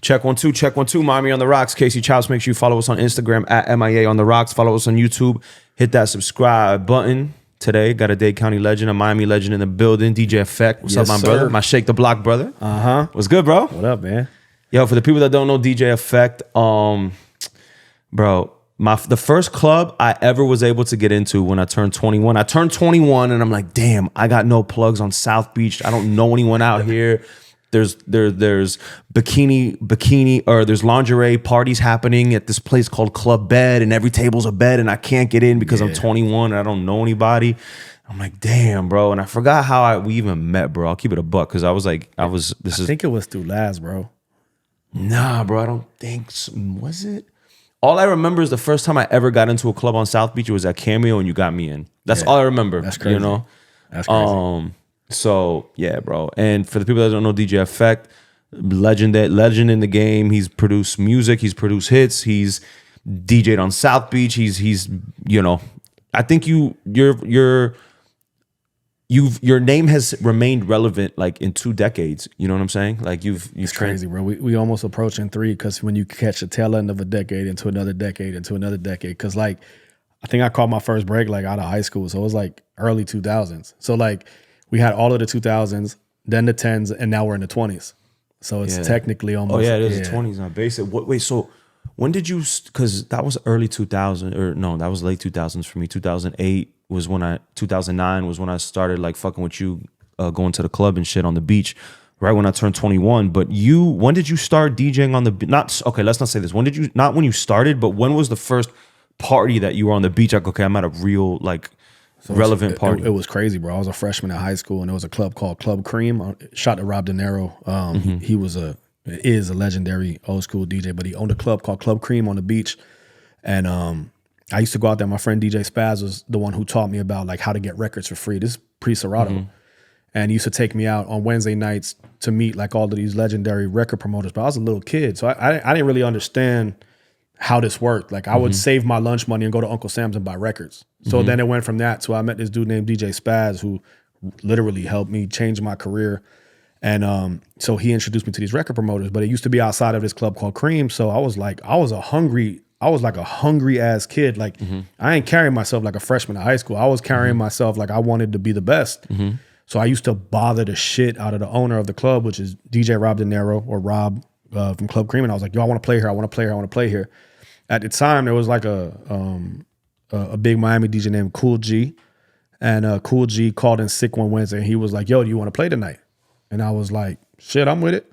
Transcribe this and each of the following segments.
Check 1 2, check 1 2. Miami on the Rocks. Casey Chops. Make sure you follow us on Instagram at MIA on the Rocks. Follow us on YouTube. Hit that subscribe button. Today, got a Dade County legend, a Miami legend in the building. DJ Effect. What's up, my brother? My Shake the Block brother. What's good, bro? What up, man? Yo, for the people that don't know DJ Effect, bro, the first club I ever was able to get into when I turned 21. I turned 21 and I'm like, damn, I got no plugs on South Beach. I don't know anyone out here. There's bikini or there's lingerie parties happening at this place called Club Bed, and every table's a bed, and I can't get in because I'm 21 and I don't know anybody. I'm like, damn, bro. And I forgot how we even met, bro. I'll keep it a buck because I think it was through Laz, bro. Nah, bro, I don't think so. Was it? All I remember is the first time I ever got into a club on South Beach, it was at Cameo and you got me in. That's all I remember. That's crazy. You know? That's crazy. So yeah, bro. And for the people that don't know DJ Effect, legend in the game. He's produced music, he's produced hits, he's DJ'd on South Beach. He's you know, I think your name has remained relevant like in 2 decades. You know what I'm saying? Like it's crazy, bro. We almost approaching 3 because when you catch the tail end of a decade into another decade into another decade, because like I think I caught my first break like out of high school, so it was like early 2000s. So like we had all of the 2000s, then the 10s, and now we're in the 20s. So it's technically almost. Oh yeah, it is the 20s now. Basic. Wait, so when did you? Because that was early 2000, or no, that was late 2000s for me. 2008 was when 2009 was when I started like fucking with you, going to the club and shit on the beach. Right when I turned 21. But when did you start DJing on the? Let's not say this. When did you? Not when you started, but when was the first party that you were on the beach? Like, okay, I'm at a real like. So relevant party. It was crazy, bro. I was a freshman in high school, and there was a club called Club Cream. Shout to Rob De Niro. He is a legendary old school DJ, but he owned a club called Club Cream on the beach. And I used to go out there. My friend DJ Spaz was the one who taught me about like how to get records for free. This is pre-Serato. And he used to take me out on Wednesday nights to meet like all of these legendary record promoters. But I was a little kid, so I didn't really understand how this worked. Like I would save my lunch money and go to Uncle Sam's and buy records. So then it went from that. So I met this dude named DJ Spaz who literally helped me change my career. And so he introduced me to these record promoters, but it used to be outside of this club called Cream. So I was like a hungry ass kid. Like I ain't carrying myself like a freshman in high school. I was carrying myself like I wanted to be the best. So I used to bother the shit out of the owner of the club, which is DJ Rob De Niro, or Rob from Club Cream. And I was like, yo, I want to play here. I want to play here. I want to play here. At the time, there was like a big Miami DJ named Cool G, and Cool G called in sick one Wednesday, and he was like, yo, do you want to play tonight? And I was like, shit, I'm with it.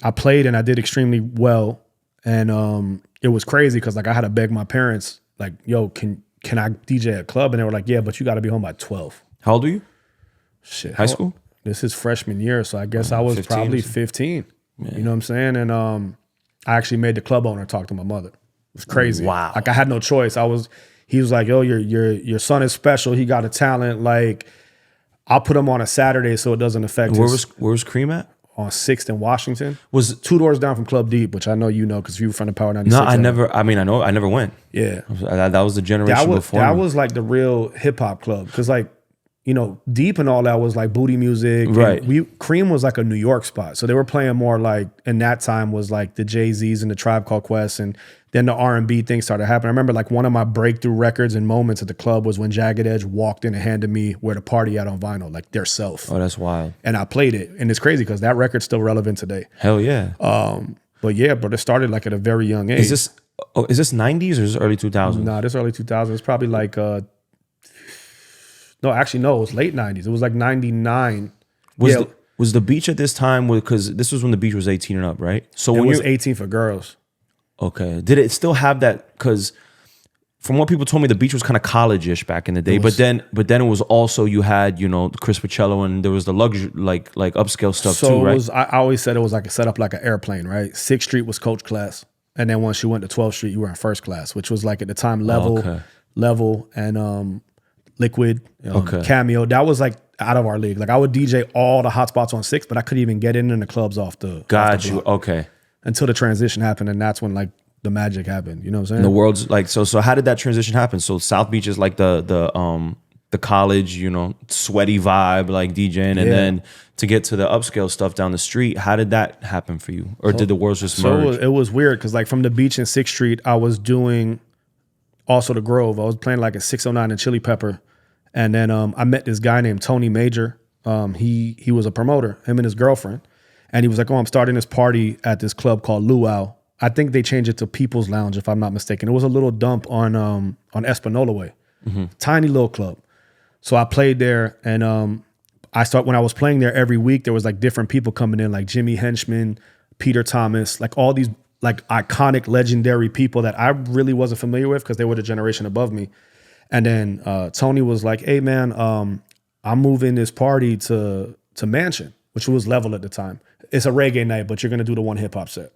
I played, and I did extremely well, and it was crazy because like I had to beg my parents, like, yo, can I DJ at a club? And they were like, yeah, but you got to be home by 12. How old are you? Shit. High school? This is freshman year, so I guess I was 15 probably 15. Yeah. You know what I'm saying? And I actually made the club owner talk to my mother. It was crazy. Wow. Like I had no choice. He was like, yo, your son is special. He got a talent. Like I'll put him on a Saturday so it doesn't affect Where was Cream at? On 6th in Washington. Was 2 doors down from Club Deep, which I know you know because you were from the Power 96. No, I never went. Yeah. That was the generation before. That was like the real hip hop club. Because like, you know, Deep and all that was like booty music. Right. Cream was like a New York spot. So they were playing more like, in that time was like the Jay-Z's and the Tribe Called Quest, and then the R&B thing started happening. I remember like one of my breakthrough records and moments at the club was when Jagged Edge walked in and handed me Where the Party At on vinyl, like their self. Oh, that's wild. And I played it. And it's crazy because that record's still relevant today. Hell yeah. But yeah, but it started like at a very young age. Is this 90s or is this early 2000s? Nah, this early 2000s. It's probably like no, actually, no, it was late 90s. It was like 99. Was the beach at this time, because this was when the beach was 18 and up, right? So it when was 18 for girls. Okay. Did it still have that? Because from what people told me, the beach was kind of college-ish back in the day. But then it was also, you had, you know, Chris Pacello, and there was the luxury, like upscale stuff too, right? So I always said it was like set up like an airplane, right? 6th Street was coach class. And then once you went to 12th Street, you were in first class, which was like at the time level and Liquid, Cameo. That was like out of our league. Like I would DJ all the hot spots on 6th, but I couldn't even get in the clubs off the block. Okay. Until the transition happened, and that's when like the magic happened. You know what I'm saying? And the world's like, so how did that transition happen? So South Beach is like the the college, you know, sweaty vibe like DJing, and then to get to the upscale stuff down the street. How did that happen for you, or did the worlds just merge? It was weird because like from the beach in 6th Street, I was doing also the Grove. I was playing like a 609 and Chili Pepper, and then I met this guy named Tony Major. He was a promoter, him and his girlfriend, and he was like, "Oh, I'm starting this party at this club called Luau." I think they changed it to People's Lounge, if I'm not mistaken. It was a little dump on Espanola Way, tiny little club. So I played there, and when I was playing there every week, there was like different people coming in, like Jimmy Henchman, Peter Thomas, like all these like iconic, legendary people that I really wasn't familiar with because they were the generation above me. And then Tony was like, "Hey man, I'm moving this party to Mansion," which was Level at the time. It's a reggae night, but you're gonna do the one hip hop set.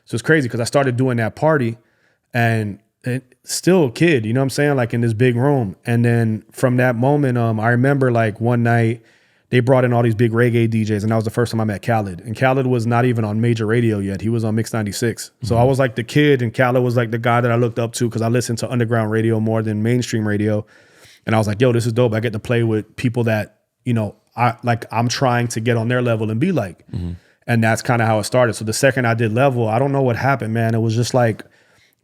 So it's crazy because I started doing that party, and still a kid, you know what I'm saying? Like in this big room. And then from that moment, I remember like one night they brought in all these big reggae DJs, and that was the first time I met Khaled. And Khaled was not even on major radio yet. He was on Mix 96. So I was like the kid, and Khaled was like the guy that I looked up to because I listened to underground radio more than mainstream radio. And I was like, yo, this is dope. I get to play with people that, you know, I'm trying to get on their level and be like. And that's kind of how it started. So the second I did Level, I don't know what happened, man. It was just like,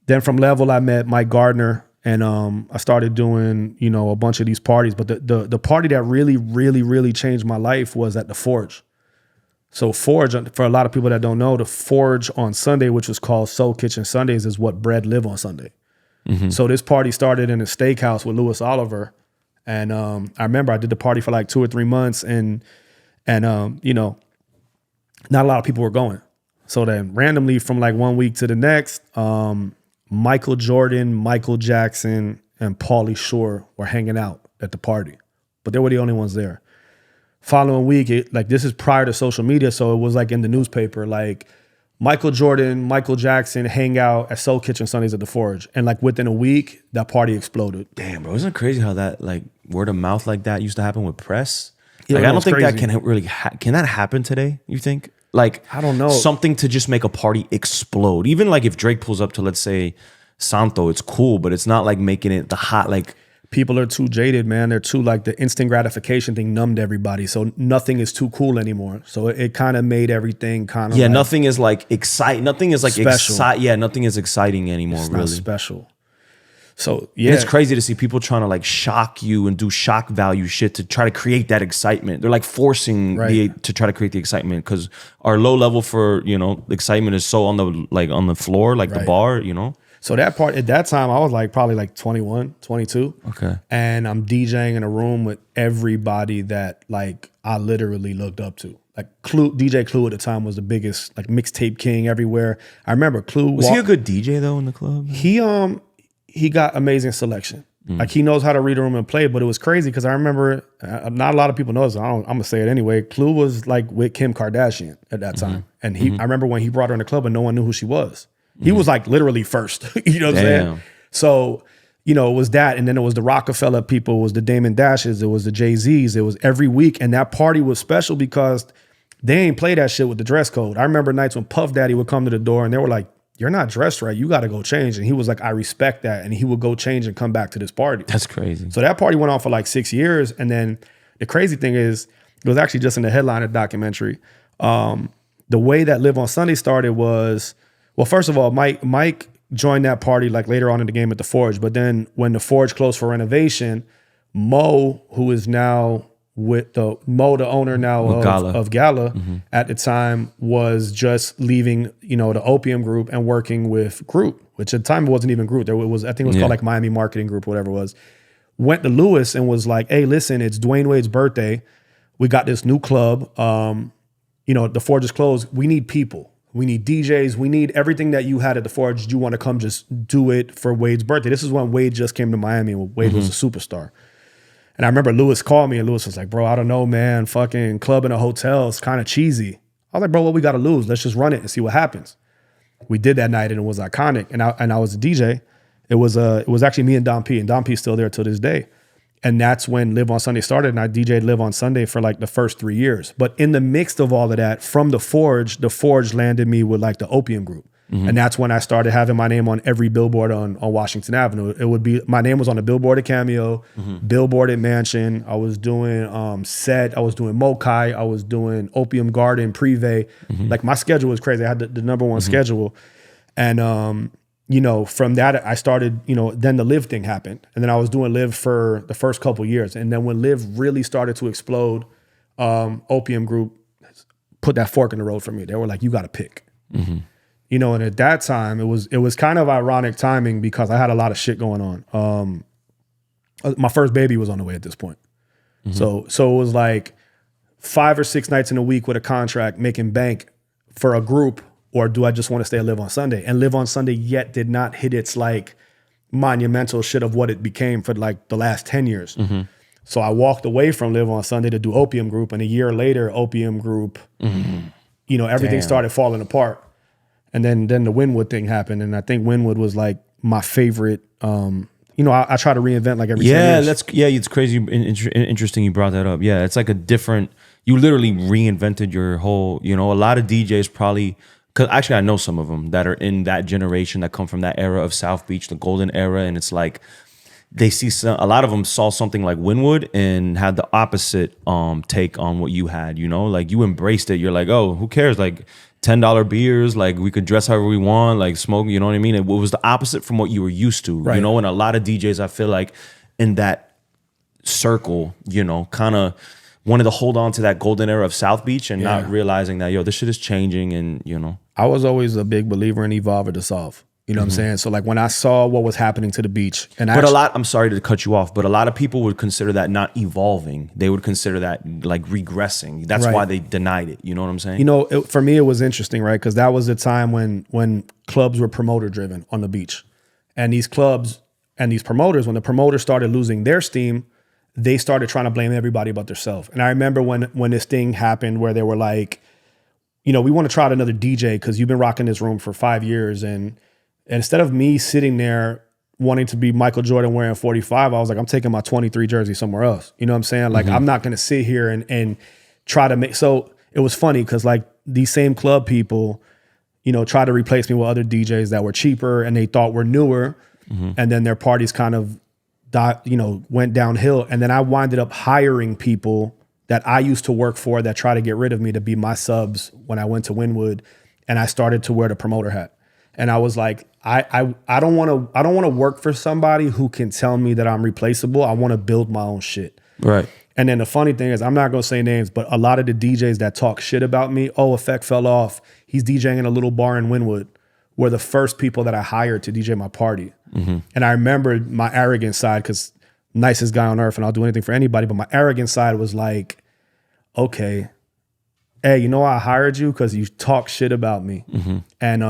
then from Level, I met Mike Gardner, and I started doing, you know, a bunch of these parties. But the party that really, really, really changed my life was at the Forge. So Forge, for a lot of people that don't know, the Forge on Sunday, which was called Soul Kitchen Sundays, is what bread live on Sunday. So this party started in a steakhouse with Louis Oliver. And I remember I did the party for like 2 or 3 months, and you know, not a lot of people were going. So then randomly from like one week to the next, Michael Jordan, Michael Jackson, and Pauly Shore were hanging out at the party, but they were the only ones there. Following week, this is prior to social media, so it was like in the newspaper, like Michael Jordan, Michael Jackson hang out at Soul Kitchen Sundays at the Forge. And like within a week, that party exploded. Damn, bro. Isn't it crazy how that like word of mouth like that used to happen with press? Yeah, like I don't think crazy. that can really, can that happen today, you think? Like, I don't know. Something to just make a party explode. Even like if Drake pulls up to, let's say, Santo, it's cool, but it's not like making it the hot, like. People are too jaded, man. They're too like the instant gratification thing numbed everybody. So nothing is too cool anymore. So it kind of made everything kind of Yeah, like nothing is like exciting. Nothing is like special. Yeah, nothing is exciting anymore, it's really. not special. So yeah. And it's crazy to see people trying to like shock you and do shock value shit to try to create that excitement. They're like forcing to try to create the excitement because our low level for, you know, excitement is so on the floor, like the bar, you know. So that part, at that time, I was like probably like 21, 22. Okay. And I'm DJing in a room with everybody that like I literally looked up to. Like DJ Clue at the time was the biggest like mixtape king everywhere. I remember Clue. Was he a good DJ though in the club? He got amazing selection. Like he knows how to read a room and play, but it was crazy because I remember, not a lot of people know this, I'm gonna say it anyway. Clue was like with Kim Kardashian at that time. And I remember when he brought her in the club and no one knew who she was. He was like literally first, you know what I'm saying? So, you know, it was that. And then it was the Rockefeller people, it was the Damon Dashes, it was the Jay-Z's, it was every week. And that party was special because they ain't play that shit with the dress code. I remember nights when Puff Daddy would come to the door and they were like, "You're not dressed right. You got to go change." And he was like, "I respect that." And he would go change and come back to this party. That's crazy. So that party went on for like 6 years. And then the crazy thing is, it was actually just in the headline of the documentary. The way that Live on Sunday started was, well, first of all, Mike joined that party like later on in the game at the Forge. But then when the Forge closed for renovation, Mo, who is now with the owner now of Gala, at the time was just leaving, you know, the Opium Group and working with Group, which at the time it wasn't even Group. There was, I think it was called like Miami Marketing Group, whatever it was. Went to Lewis and was like, "Hey, listen, it's Dwayne Wade's birthday. We got this new club. You know, the Forge is closed. We need people. We need DJs. We need everything that you had at the Forge. Do you want to come just do it for Wade's birthday?" This is when Wade just came to Miami and Wade was a superstar. And I remember Lewis called me and Lewis was like, "Bro, I don't know, man. Fucking club in a hotel is kind of cheesy." I was like, "Bro, what we got to lose? Let's just run it and see what happens." We did that night and it was iconic. And I was a DJ. It was actually me and Dom P. And Dom P is still there to this day. And that's when Live on Sunday started. And I DJ'd Live on Sunday for like the first 3 years. But in the mix of all of that, from the Forge landed me with like the Opium Group. And that's when I started having my name on every billboard on Washington Avenue. It would be, my name was on the billboard at Cameo, billboard at Mansion. I was doing Set, I was doing Mokai, I was doing Opium Garden, Privé. Like my schedule was crazy. I had the number one schedule. And, you know, from that I started, you know, then the Live thing happened. And then I was doing Live for the first couple years. And then when Live really started to explode, Opium Group put that fork in the road for me. They were like, you got to pick. You know, and at that time, it was kind of ironic timing because I had a lot of shit going on. My first baby was on the way at this point. So it was like 5 or 6 nights in a week with a contract making bank for a group, or do I just want to stay and Live on Sunday? And Live on Sunday yet did not hit its like monumental shit of what it became for like the last 10 years. So I walked away from Live on Sunday to do Opium Group, and a year later, Opium Group, you know, everything started falling apart. And then the Wynwood thing happened, and I think Wynwood was like my favorite. You know, I try to reinvent like every 10 years. It's crazy and interesting you brought that up. Yeah, it's like a different. You literally reinvented your whole. You know, a lot of DJs probably. Because actually, I know some of them that are in that generation that come from that era of South Beach, the golden era, and it's like they see a lot of them saw something like Wynwood and had the opposite take on what you had. You know, like you embraced it. You're like, oh, who cares? Like $10 beers, like we could dress however we want, like smoke, you know what I mean? It was the opposite from what you were used to, you know? And a lot of DJs, I feel like in that circle, you know, kind of wanted to hold on to that golden era of South Beach and not realizing that, yo, this shit is changing and, you know. I was always a big believer in evolve or dissolve. You know what I'm saying? So like when I saw what was happening to the beach, and I'm sorry to cut you off, but a lot of people would consider that not evolving. They would consider that like regressing. That's why they denied it. You know what I'm saying? You know, for me, it was interesting, right? Because that was the time when clubs were promoter driven on the beach. And these clubs and these promoters, when the promoters started losing their steam, they started trying to blame everybody but themselves. And I remember when this thing happened where they were like, you know, we want to try out another DJ because you've been rocking this room for 5 years. And instead of me sitting there wanting to be Michael Jordan wearing 45, I was like, I'm taking my 23 jersey somewhere else. You know what I'm saying? Like, I'm not going to sit here and try to make, so it was funny because like these same club people, you know, try to replace me with other DJs that were cheaper and they thought were newer. And then their parties kind of, went downhill. And then I winded up hiring people that I used to work for that try to get rid of me to be my subs when I went to Wynwood. And I started to wear the promoter hat. And I was like, I don't want to work for somebody who can tell me that I'm replaceable. I want to build my own shit. Right. And then the funny thing is, I'm not going to say names, but a lot of the DJs that talk shit about me, oh, Effect fell off, he's DJing in a little bar in Wynwood, were the first people that I hired to DJ my party. And I remember my arrogant side, because nicest guy on earth and I'll do anything for anybody, but my arrogant side was like, okay, hey, you know why I hired you? Because you talk shit about me. And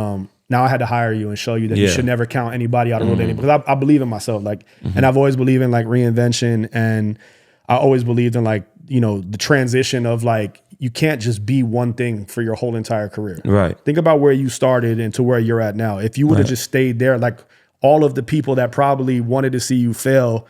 now I had to hire you and show you that you should never count anybody out of rotating, because I believe in myself. Like, and I've always believed in like reinvention, and I always believed in like, you know, the transition of like, you can't just be one thing for your whole entire career. Right. Think about where you started and to where you're at now. If you would have just stayed there, like all of the people that probably wanted to see you fail,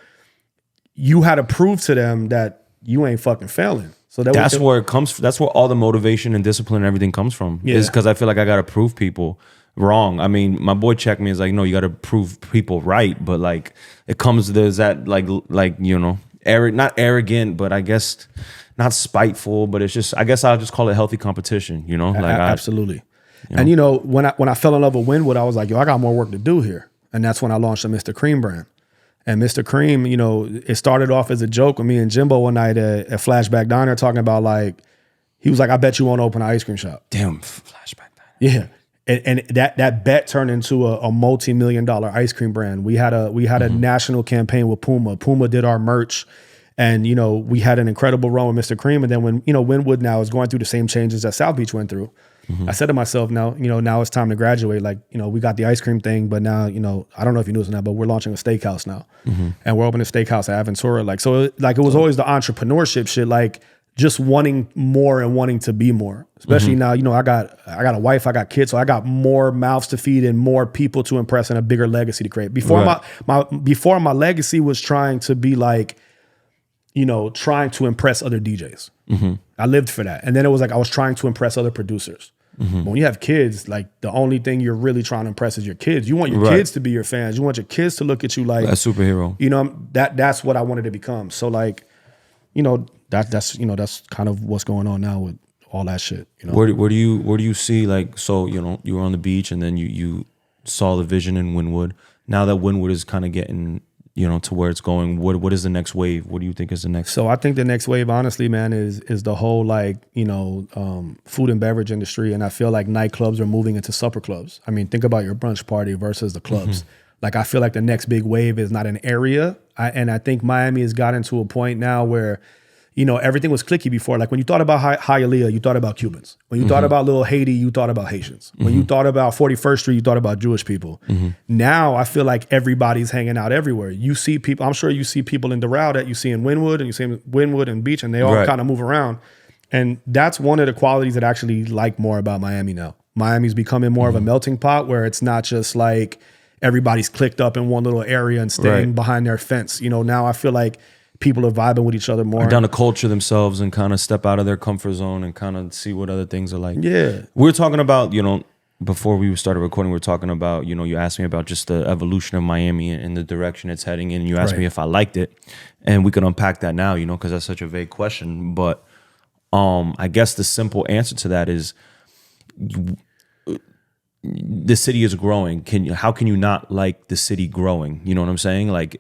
you had to prove to them that you ain't fucking failing. So that's where it comes from. That's where all the motivation and discipline and everything comes from. Is because I feel like I got to prove people wrong. I mean, my boy checked me. Is like, no, you got to prove people right. But like, it comes, there's that like you know, not arrogant, but I guess not spiteful. But it's just, I guess I'll just call it healthy competition. You know, like absolutely. And you know, when I fell in love with Wynwood, I was like, yo, I got more work to do here. And that's when I launched the Mr. Cream brand. And Mr. Cream, you know, it started off as a joke with me and Jimbo one night at Flashback Diner talking about like, he was like, I bet you won't open an ice cream shop. Damn, Flashback Diner. Yeah. And that bet turned into a multi-million-dollar ice cream brand. We had a national campaign with Puma. Puma did our merch. And, you know, we had an incredible run with Mr. Cream. And then when, you know, Wynwood now is going through the same changes that South Beach went through, I said to myself, now it's time to graduate. Like, you know, we got the ice cream thing, but now, you know, I don't know if you knew this or not, but we're launching a steakhouse now. And we're opening a steakhouse at Aventura. Like, so like it was always the entrepreneurship shit, like just wanting more and wanting to be more. Especially now, you know, I got a wife, I got kids, so I got more mouths to feed and more people to impress and a bigger legacy to create. Before my legacy was trying to be like, you know, trying to impress other DJs. I lived for that. And then it was like I was trying to impress other producers. But when you have kids, like the only thing you're really trying to impress is your kids. You want your kids to be your fans. You want your kids to look at you like a superhero. You know, that's what I wanted to become. So like, you know, that's kind of what's going on now with all that shit. You know, where do you see, like, so, you know, you were on the beach and then you saw the vision in Wynwood. Now that Wynwood is kind of getting, you know, to where it's going, what is the next wave? What do you think is the next? So I think the next wave, honestly, man, is the whole, like, you know, food and beverage industry. And I feel like nightclubs are moving into supper clubs. I mean, think about your brunch party versus the clubs. Like, I feel like the next big wave is not an area. And I think Miami has gotten to a point now where, you know, everything was cliquey before. Like when you thought about Hialeah, you thought about Cubans. When you thought about Little Haiti, you thought about Haitians. When you thought about 41st Street, you thought about Jewish people. Now I feel like everybody's hanging out everywhere. You see people, I'm sure you see people in Doral that you see in Wynwood, and you see in Wynwood and Beach, and they all kind of move around. And that's one of the qualities that I actually like more about Miami now. Miami's becoming more of a melting pot where it's not just like everybody's clicked up in one little area and staying behind their fence. You know, now I feel like people are vibing with each other more. Down to culture themselves and kind of step out of their comfort zone and kind of see what other things are like. Yeah. We were talking about, you know, before we started recording, we were talking about, you know, you asked me about just the evolution of Miami and the direction it's heading in. You asked me if I liked it. And we could unpack that now, you know, because that's such a vague question. But I guess the simple answer to that is the city is growing. How can you not like the city growing? You know what I'm saying? Like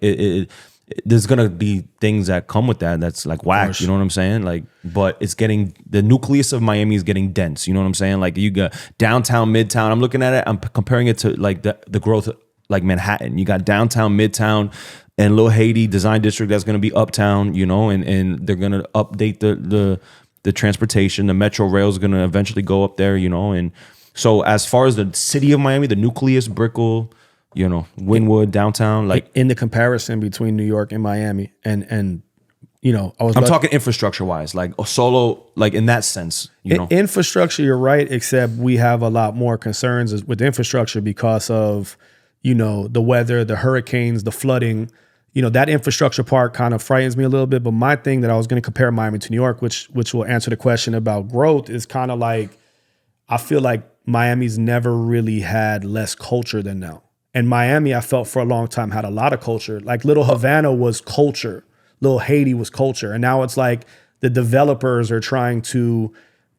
there's gonna be things that come with that that's like whack, you know what I'm saying? Like, but it's getting, the nucleus of Miami is getting dense, you know what I'm saying? Like you got downtown, midtown. I'm looking at it, I'm comparing it to like the growth like Manhattan. You got downtown, midtown, and Little Haiti design district that's gonna be uptown, you know, and they're gonna update the transportation. The Metro Rail is gonna eventually go up there, you know, and so as far as the city of Miami, the nucleus, Brickell, you know, Wynwood, downtown, like in the comparison between New York and Miami, and you know, I'm talking infrastructure wise, like solo, like in that sense, you know, infrastructure. You're right, except we have a lot more concerns with infrastructure because of, you know, the weather, the hurricanes, the flooding. You know, that infrastructure part kind of frightens me a little bit. But my thing that I was going to compare Miami to New York, which will answer the question about growth, is kind of like, I feel like Miami's never really had less culture than now. And Miami, I felt for a long time, had a lot of culture. Like Little Havana was culture. Little Haiti was culture. And now it's like the developers are trying to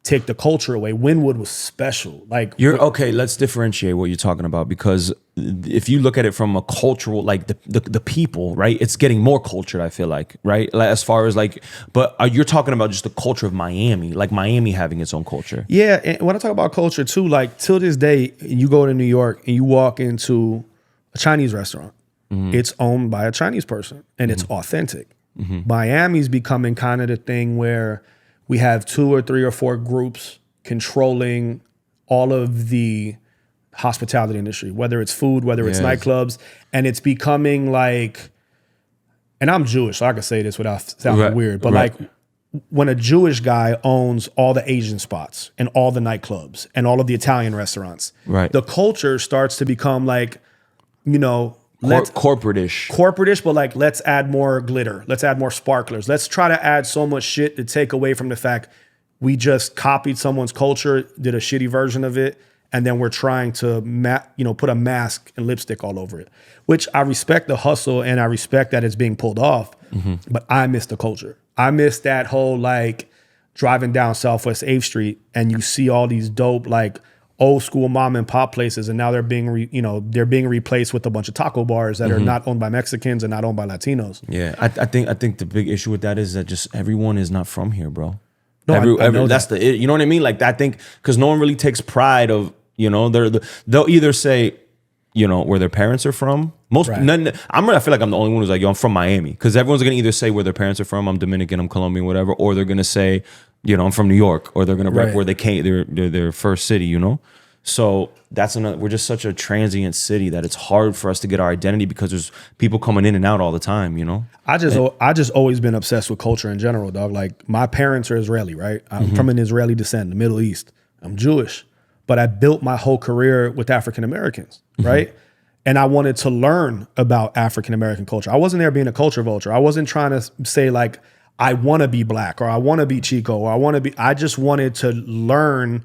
take the culture away. Wynwood was special. Like okay, let's differentiate what you're talking about, because if you look at it from a cultural, like the people, right? It's getting more cultured, I feel like, right? Like as far as like, but you're talking about just the culture of Miami, like Miami having its own culture. Yeah, and when I talk about culture too, like till this day, you go to New York and you walk into a Chinese restaurant, it's owned by a Chinese person and it's authentic. Miami's becoming kind of the thing where we have 2 or 3 or 4 groups controlling all of the hospitality industry, whether it's food, whether it's nightclubs, and it's becoming like, and I'm Jewish, so I can say this without sounding weird, but like when a Jewish guy owns all the Asian spots and all the nightclubs and all of the Italian restaurants, the culture starts to become like, you know, corporate-ish, but like, let's add more glitter. Let's add more sparklers. Let's try to add so much shit to take away from the fact we just copied someone's culture, did a shitty version of it, and then we're trying to put a mask and lipstick all over it, which I respect the hustle and I respect that it's being pulled off, but I miss the culture. I miss that whole like driving down Southwest 8th Street and you see all these dope like old school mom and pop places, and now they're being replaced with a bunch of taco bars that are not owned by Mexicans and not owned by Latinos. Yeah, I think the big issue with that is that just everyone is not from here, bro. No, I know that's that. you know what I mean? Like I think because no one really takes pride of, you know, they'll either say, you know, where their parents are from. I feel like I'm the only one who's like, yo, I'm from Miami, because everyone's gonna either say where their parents are from, I'm Dominican, I'm Colombian, whatever, or they're gonna say, you know, I'm from New York, or they're gonna rep where they came, their first city, you know. So that's another. We're just such a transient city that it's hard for us to get our identity because there's people coming in and out all the time, you know. I just always been obsessed with culture in general, dog. Like my parents are Israeli, right? I'm from an Israeli descent, the Middle East. I'm Jewish, but I built my whole career with African Americans, right? And I wanted to learn about African American culture. I wasn't there being a culture vulture. I wasn't trying to say like I want to be black or I want to be Chico or I just wanted to learn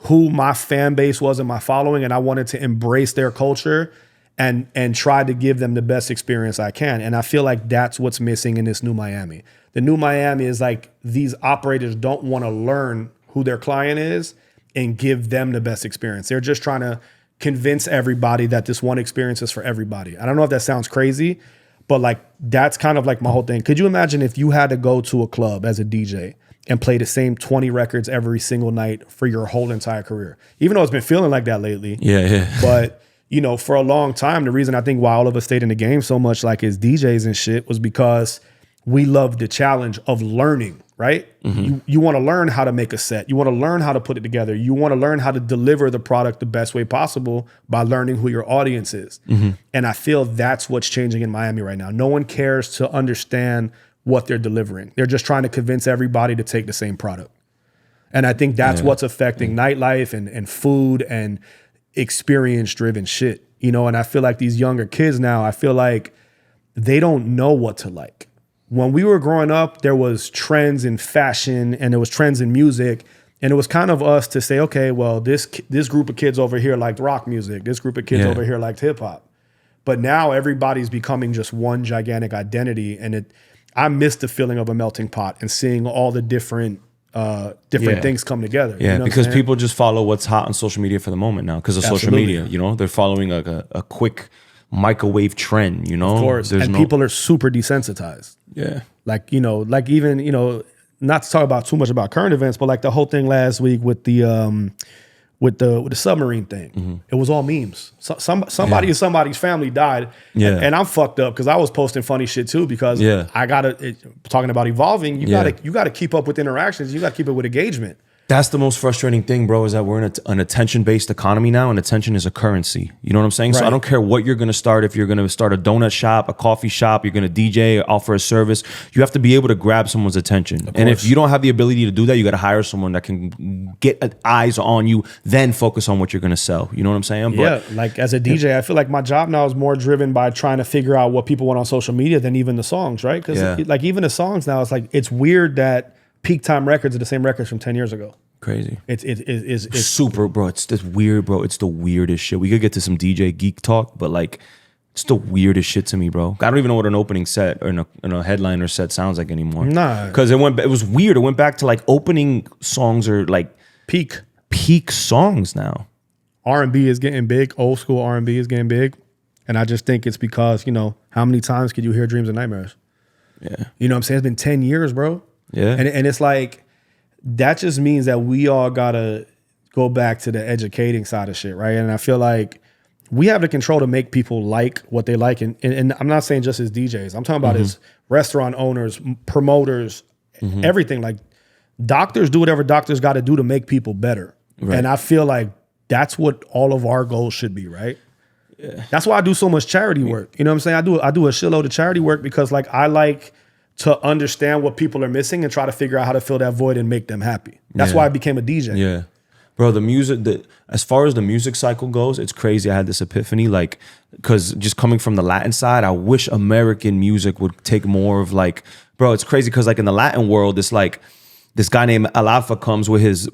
who my fan base was and my following, and I wanted to embrace their culture and try to give them the best experience I can. And I feel like that's what's missing in this new Miami. The new Miami is like these operators don't want to learn who their client is and give them the best experience. They're just trying to convince everybody that this one experience is for everybody. I don't know if that sounds crazy, but like that's kind of like my whole thing. Could you imagine if you had to go to a club as a DJ and play the same 20 records every single night for your whole entire career? Even though it's been feeling like that lately. Yeah. But you know, for a long time, the reason I think why all of us stayed in the game so much like as DJs and shit was because we love the challenge of learning, right? You want to learn how to make a set. You want to learn how to put it together. You want to learn how to deliver the product the best way possible by learning who your audience is. And I feel that's what's changing in Miami right now. No one cares to understand what they're delivering. They're just trying to convince everybody to take the same product. And I think that's what's affecting nightlife and food and experience-driven shit. You know, and I feel like these younger kids now, I feel like they don't know what to like. When we were growing up, there was trends in fashion and there was trends in music. And it was kind of us to say, okay, well, this group of kids over here liked rock music. This group of kids over here liked hip hop. But now everybody's becoming just one gigantic identity. And I miss the feeling of a melting pot and seeing all the different things come together. Yeah, you know because people just follow what's hot on social media for the moment now because of social media. You know, they're following a quick microwave trend, you know? Of course. And people are super desensitized. Yeah. Like, you know, like even, you know, not to talk about too much about current events, but like the whole thing last week with the submarine thing. It was all memes. Somebody in somebody's family died. Yeah. And I'm fucked up because I was posting funny shit too because I gotta talking about evolving, you gotta keep up with interactions, you gotta keep up with engagement. That's the most frustrating thing, bro, is that we're in an attention-based economy now, and attention is a currency. You know what I'm saying? Right. So I don't care what you're going to start. If you're going to start a donut shop, a coffee shop, you're going to DJ, offer a service, you have to be able to grab someone's attention. And if you don't have the ability to do that, you got to hire someone that can get eyes on you, then focus on what you're going to sell. You know what I'm saying? Yeah, like as a DJ, I feel like my job now is more driven by trying to figure out what people want on social media than even the songs, right? Because like even the songs now, it's like it's weird that peak time records are the same records from 10 years ago. Crazy. It's super, bro. It's this weird, bro. It's the weirdest shit. We could get to some DJ geek talk, but like, it's the weirdest shit to me, bro. I don't even know what an opening set or a headliner set sounds like anymore. Nah, because it was weird. It went back to like opening songs are like peak songs now. R&B is getting big. Old school R&B is getting big, and I just think it's because, you know, how many times could you hear Dreams and Nightmares? Yeah, you know what I'm saying? It's been 10 years, bro. Yeah, and it's like. That just means that we all gotta go back to the educating side of shit, right? And I feel like we have the control to make people like what they like. And I'm not saying just as DJs. I'm talking about as restaurant owners, promoters, everything. Like doctors do whatever doctors got to do to make people better. Right. And I feel like that's what all of our goals should be, right? Yeah. That's why I do so much charity work. You know what I'm saying? I do a shitload of charity work because like I like to understand what people are missing and try to figure out how to fill that void and make them happy. That's why I became a DJ. Yeah. Bro, the music, as far as the music cycle goes, it's crazy. I had this epiphany, like, because just coming from the Latin side, I wish American music would take more of like, bro, it's crazy because like in the Latin world, it's like, this guy named Al Alpha comes with his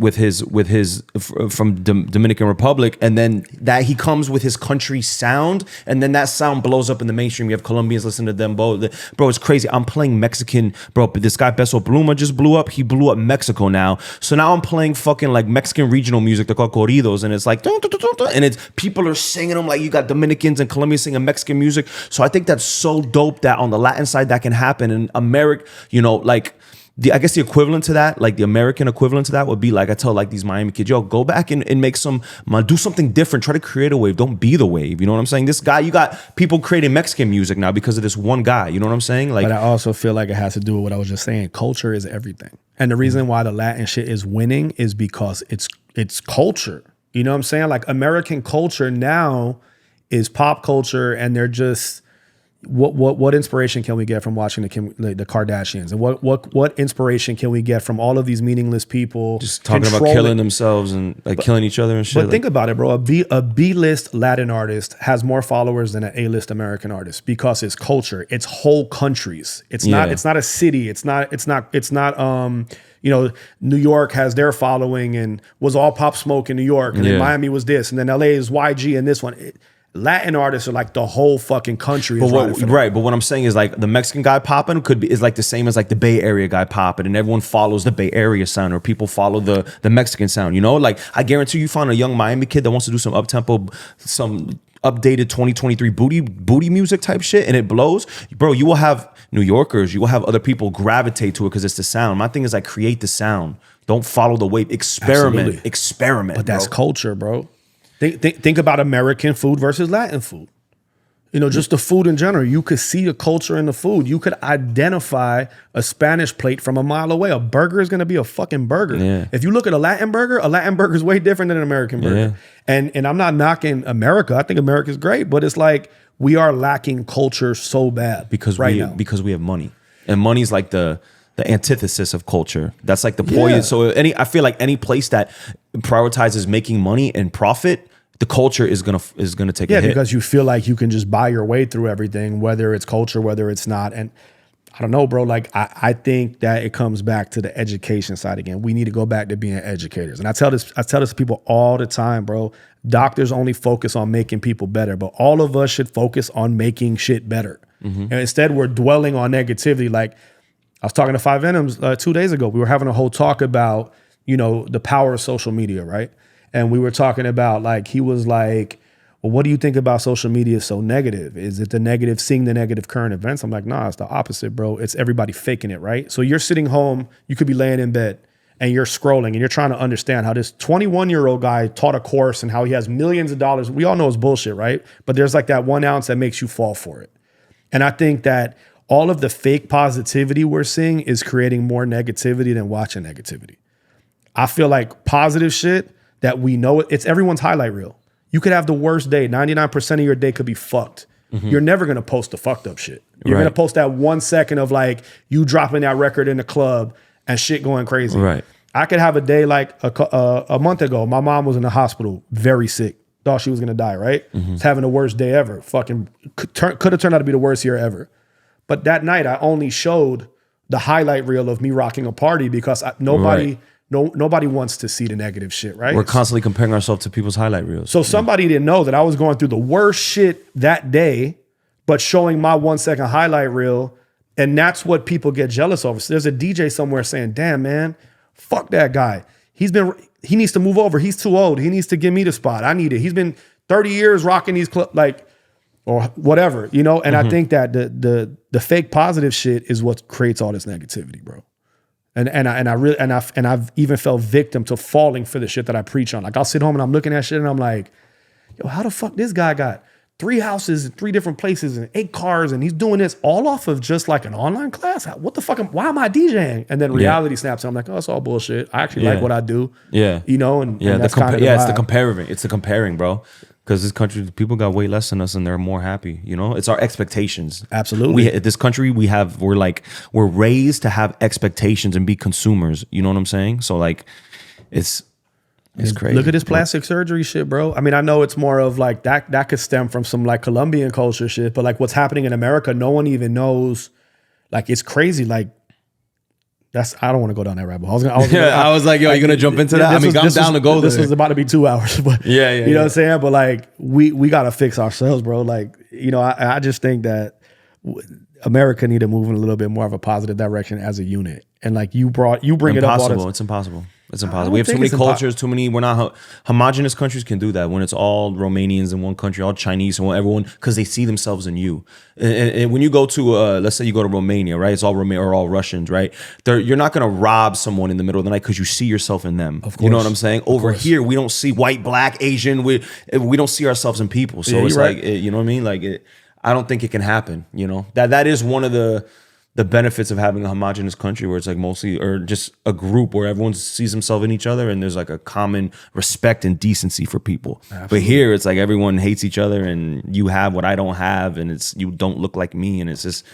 from Dominican Republic, and then that he comes with his country sound, and then that sound blows up in the mainstream. You have Colombians listening to them both. Bro, it's crazy. I'm playing Mexican, bro. This guy Beso Pluma just blew up. He blew up Mexico now. So now I'm playing fucking like Mexican regional music. They're called corridos, and it's like and it's people are singing them like you got Dominicans and Colombians singing Mexican music. So I think that's so dope that on the Latin side that can happen. And America, you know, like. I guess the equivalent to that, like the American equivalent to that would be like I tell like these Miami kids, yo, go back and make do something different. Try to create a wave. Don't be the wave. You know what I'm saying? This guy, you got people creating Mexican music now because of this one guy. You know what I'm saying? Like, but I also feel like it has to do with what I was just saying. Culture is everything. And the reason why the Latin shit is winning is because it's culture. You know what I'm saying? Like American culture now is pop culture and they're just... what inspiration can we get from watching the Kardashians, and what inspiration can we get from all of these meaningless people just talking about killing themselves and like killing each other and shit? But think about it, bro. A B-list Latin artist has more followers than an A-list American artist because it's culture, it's whole countries. It's not a city. It's not New York has their following and was all Pop Smoke in New York, and then Miami was this, and then LA is YG and this one. Latin artists are like the whole fucking country. But what I'm saying is like the Mexican guy popping is like the same as like the Bay Area guy popping, and everyone follows the Bay Area sound, or people follow the Mexican sound. You know, like I guarantee you find a young Miami kid that wants to do some up-tempo, some updated 2023 booty music type shit, and it blows, bro. You will have New Yorkers, you will have other people gravitate to it because it's the sound. My thing is like create the sound. Don't follow the wave. Experiment. But that's culture, bro. Think about American food versus Latin food. You know, just the food in general. You could see the culture in the food. You could identify a Spanish plate from a mile away. A burger is going to be a fucking burger. Yeah. If you look at a Latin burger is way different than an American burger. Yeah. And I'm not knocking America. I think America's great, but it's like we are lacking culture so bad because we have money. And money's like the antithesis of culture. That's like the poison. Yeah. So I feel like any place that prioritizes making money and profit, the culture is gonna take a hit. Yeah, because you feel like you can just buy your way through everything, whether it's culture, whether it's not. And I don't know, bro. Like I think that it comes back to the education side again. We need to go back to being educators. And I tell this to people all the time, bro. Doctors only focus on making people better, but all of us should focus on making shit better. Mm-hmm. And instead, we're dwelling on negativity. Like I was talking to Five Venoms 2 days ago. We were having a whole talk about, the power of social media, right? And we were talking about, like, he was like, well, what do you think about social media so negative? Is it seeing the negative current events? I'm like, nah, it's the opposite, bro. It's everybody faking it, right? So you're sitting home, you could be laying in bed and you're scrolling and you're trying to understand how this 21-year-old guy taught a course and how he has millions of dollars. We all know it's bullshit, right? But there's like that 1 ounce that makes you fall for it. And I think that all of the fake positivity we're seeing is creating more negativity than watching negativity. I feel like positive shit that we know it's everyone's highlight reel. You could have the worst day. 99% of your day could be fucked. Mm-hmm. You're never going to post the fucked up shit. You're going to post that 1 second of like you dropping that record in the club and shit going crazy. Right. I could have a day like a month ago. My mom was in the hospital, very sick. Thought she was going to die, right? Mm-hmm. Was having the worst day ever. Fucking could have turned out to be the worst year ever. But that night I only showed the highlight reel of me rocking a party because nobody wants to see the negative shit, right? We're constantly comparing ourselves to people's highlight reels. So somebody didn't know that I was going through the worst shit that day, but showing my 1 second highlight reel. And that's what people get jealous over. So there's a DJ somewhere saying, damn, man, fuck that guy. He needs to move over. He's too old. He needs to give me the spot. I need it. He's been 30 years rocking these clubs, like, or whatever, And mm-hmm. I think that the fake positive shit is what creates all this negativity, bro. And I've even fell victim to falling for the shit that I preach on. Like I'll sit home and I'm looking at shit and I'm like, yo, how the fuck this guy got 3 houses in 3 different places and 8 cars and he's doing this all off of just like an online class? What the fuck? Why am I DJing? And then reality snaps and I'm like, oh, it's all bullshit. I actually like what I do. Yeah. And that's it's the comparing. It's the comparing, bro. Because this country, people got way less than us and they're more happy. It's our expectations. Absolutely. This country, we're raised to have expectations and be consumers. You know what I'm saying? So like, it's crazy. Look at this plastic surgery shit, bro. I mean, I know it's more of like that could stem from some like Colombian culture shit, but like what's happening in America, no one even knows. Like it's crazy. Like I don't want to go down that rabbit hole. I was like, yo, you're gonna jump into that? I'm down to go there. This was about to be 2 hours, but you know what I'm saying? But like, we gotta fix ourselves, bro. Like, I just think that America need to move in a little bit more of a positive direction as a unit. And like you bring it up. It's impossible. It's impossible. We have too many cultures, we're not homogenous countries can do that when it's all Romanians in one country, all Chinese and everyone, because they see themselves in you. And when you go to, let's say you go to Romania, right? It's all or all Russians, right? You're not going to rob someone in the middle of the night because you see yourself in them. Of course. You know what I'm saying? Over here, we don't see white, black, Asian. We don't see ourselves in people. So it's like, you know what I mean? Like, I don't think it can happen. That is one of the the benefits of having a homogenous country where it's like mostly, or just a group where everyone sees himself in each other and there's like a common respect and decency for people. Absolutely. But here it's like everyone hates each other and you have what I don't have and it's you don't look like me and it's just.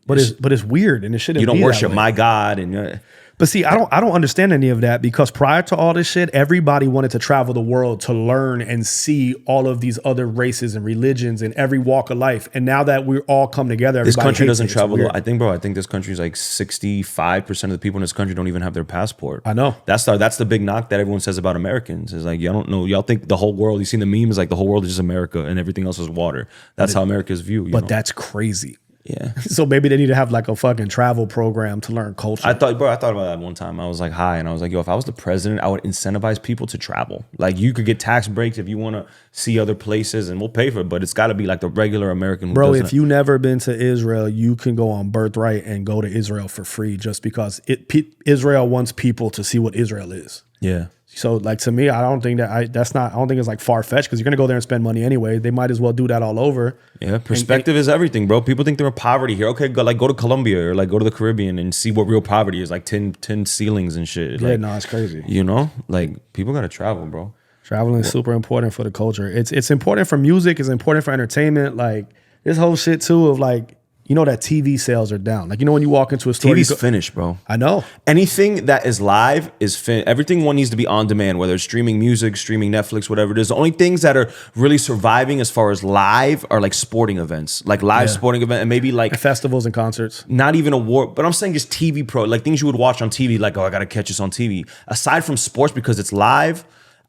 But it's weird and it shouldn't. You don't be worship that way. my God and. But see, I don't understand any of that because prior to all this shit, everybody wanted to travel the world to learn and see all of these other races and religions in every walk of life. And now that we're all come together, this country doesn't it. travel. I think this country is like 65% of the people in this country don't even have their passport. I know. That's the big knock that everyone says about Americans. Is like, y'all don't know. Y'all think the whole world, you seen the memes, like the whole world is just America and everything else is water. That's how America's viewed. But that's crazy. Yeah. So maybe they need to have like a fucking travel program to learn culture. I thought about that one time. I was like, hi. And I was like, yo, if I was the president, I would incentivize people to travel. Like you could get tax breaks if you want to see other places and we'll pay for it. But it's got to be like the regular American. Bro, if you never been to Israel, you can go on Birthright and go to Israel for free just because Israel wants people to see what Israel is. Yeah. So like to me, I don't think it's like far fetched because you're gonna go there and spend money anyway. They might as well do that all over. Yeah, perspective is everything, bro. People think they're in poverty here. Okay, go to Colombia or like go to the Caribbean and see what real poverty is, like tin ceilings and shit. Yeah, like, no, it's crazy. You know, like people gotta travel, bro. Traveling is super important for the culture. It's important for music. It's important for entertainment. Like this whole shit too of like. You know that TV sales are down. Like, you know, when you walk into a store. TV's finished, bro. I know. Anything that is live is finished. Everything one needs to be on demand, whether it's streaming music, streaming Netflix, whatever it is. The only things that are really surviving as far as live are like sporting events, like live sporting event and maybe like. Festivals and concerts. Not even award, but I'm saying just TV like things you would watch on TV, like, oh, I got to catch this on TV. Aside from sports, because it's live,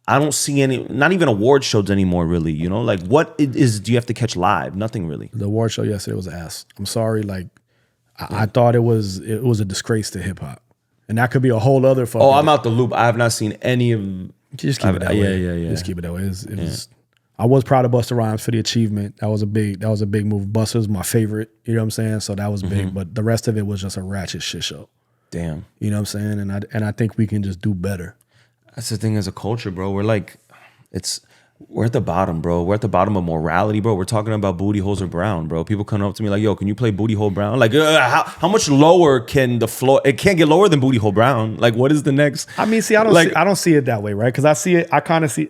I don't see any, not even award shows anymore, really. You know, like what do you have to catch live? Nothing really. The award show yesterday was ass. I'm sorry. Like, I thought it was a disgrace to hip hop. And that could be a whole other fucking. Oh, I'm out the loop. I have not seen any of. Just keep it that way. Yeah. Just keep it that way. It was, I was proud of Busta Rhymes for the achievement. That was a big move. Busta's my favorite. You know what I'm saying? So that was big. But the rest of it was just a ratchet shit show. Damn. You know what I'm saying? And I think we can just do better. That's the thing as a culture, bro. We're at the bottom, bro. We're at the bottom of morality, bro. We're talking about booty holes or brown, bro. People come up to me like, yo, can you play booty hole brown? Like, how much lower can the floor? It can't get lower than booty hole brown. Like, what is the next? I mean, see, I don't see it that way, right? Because I kind of see.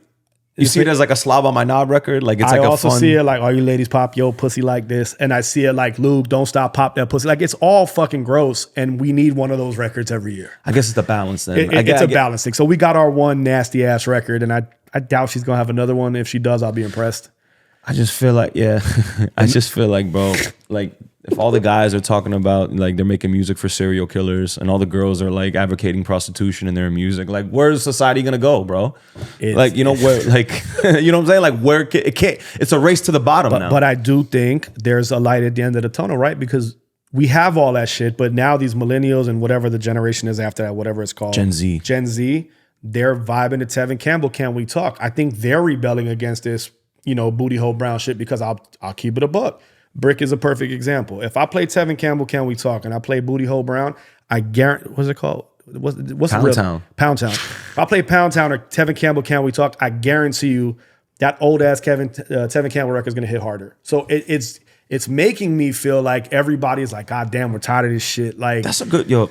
You see it as like a slob on my knob record? Like it's like a fun. I also see it like, all you ladies pop your pussy like this. And I see it like, Luke, don't stop, pop that pussy. Like it's all fucking gross. And we need one of those records every year. I guess it's the balance then. It's a balancing. So we got our one nasty ass record. And I doubt she's going to have another one. If she does, I'll be impressed. I just feel like, I just feel like, bro, like if all the guys are talking about like they're making music for serial killers and all the girls are like advocating prostitution in their music, like where's society gonna go, bro? Like, you know, where, like, you know what I'm saying? Like where it can't, it's a race to the bottom now. But I do think there's a light at the end of the tunnel, right? Because we have all that shit, but now these millennials and whatever the generation is after that, whatever it's called. Gen Z, they're vibing to Tevin Campbell, Can We Talk? I think they're rebelling against this, you know, booty hole brown shit because I'll keep it a buck. Brick is a perfect example. If I play Tevin Campbell, Can We Talk? And I play Booty Hole Brown, I guarantee, what's it called? What's Pound Town. Pound Town. If I play Pound Town or Tevin Campbell, Can We Talk? I guarantee you that old ass Tevin Campbell record is gonna hit harder. So it's making me feel like everybody's like, God damn, we're tired of this shit. Like that's a good, the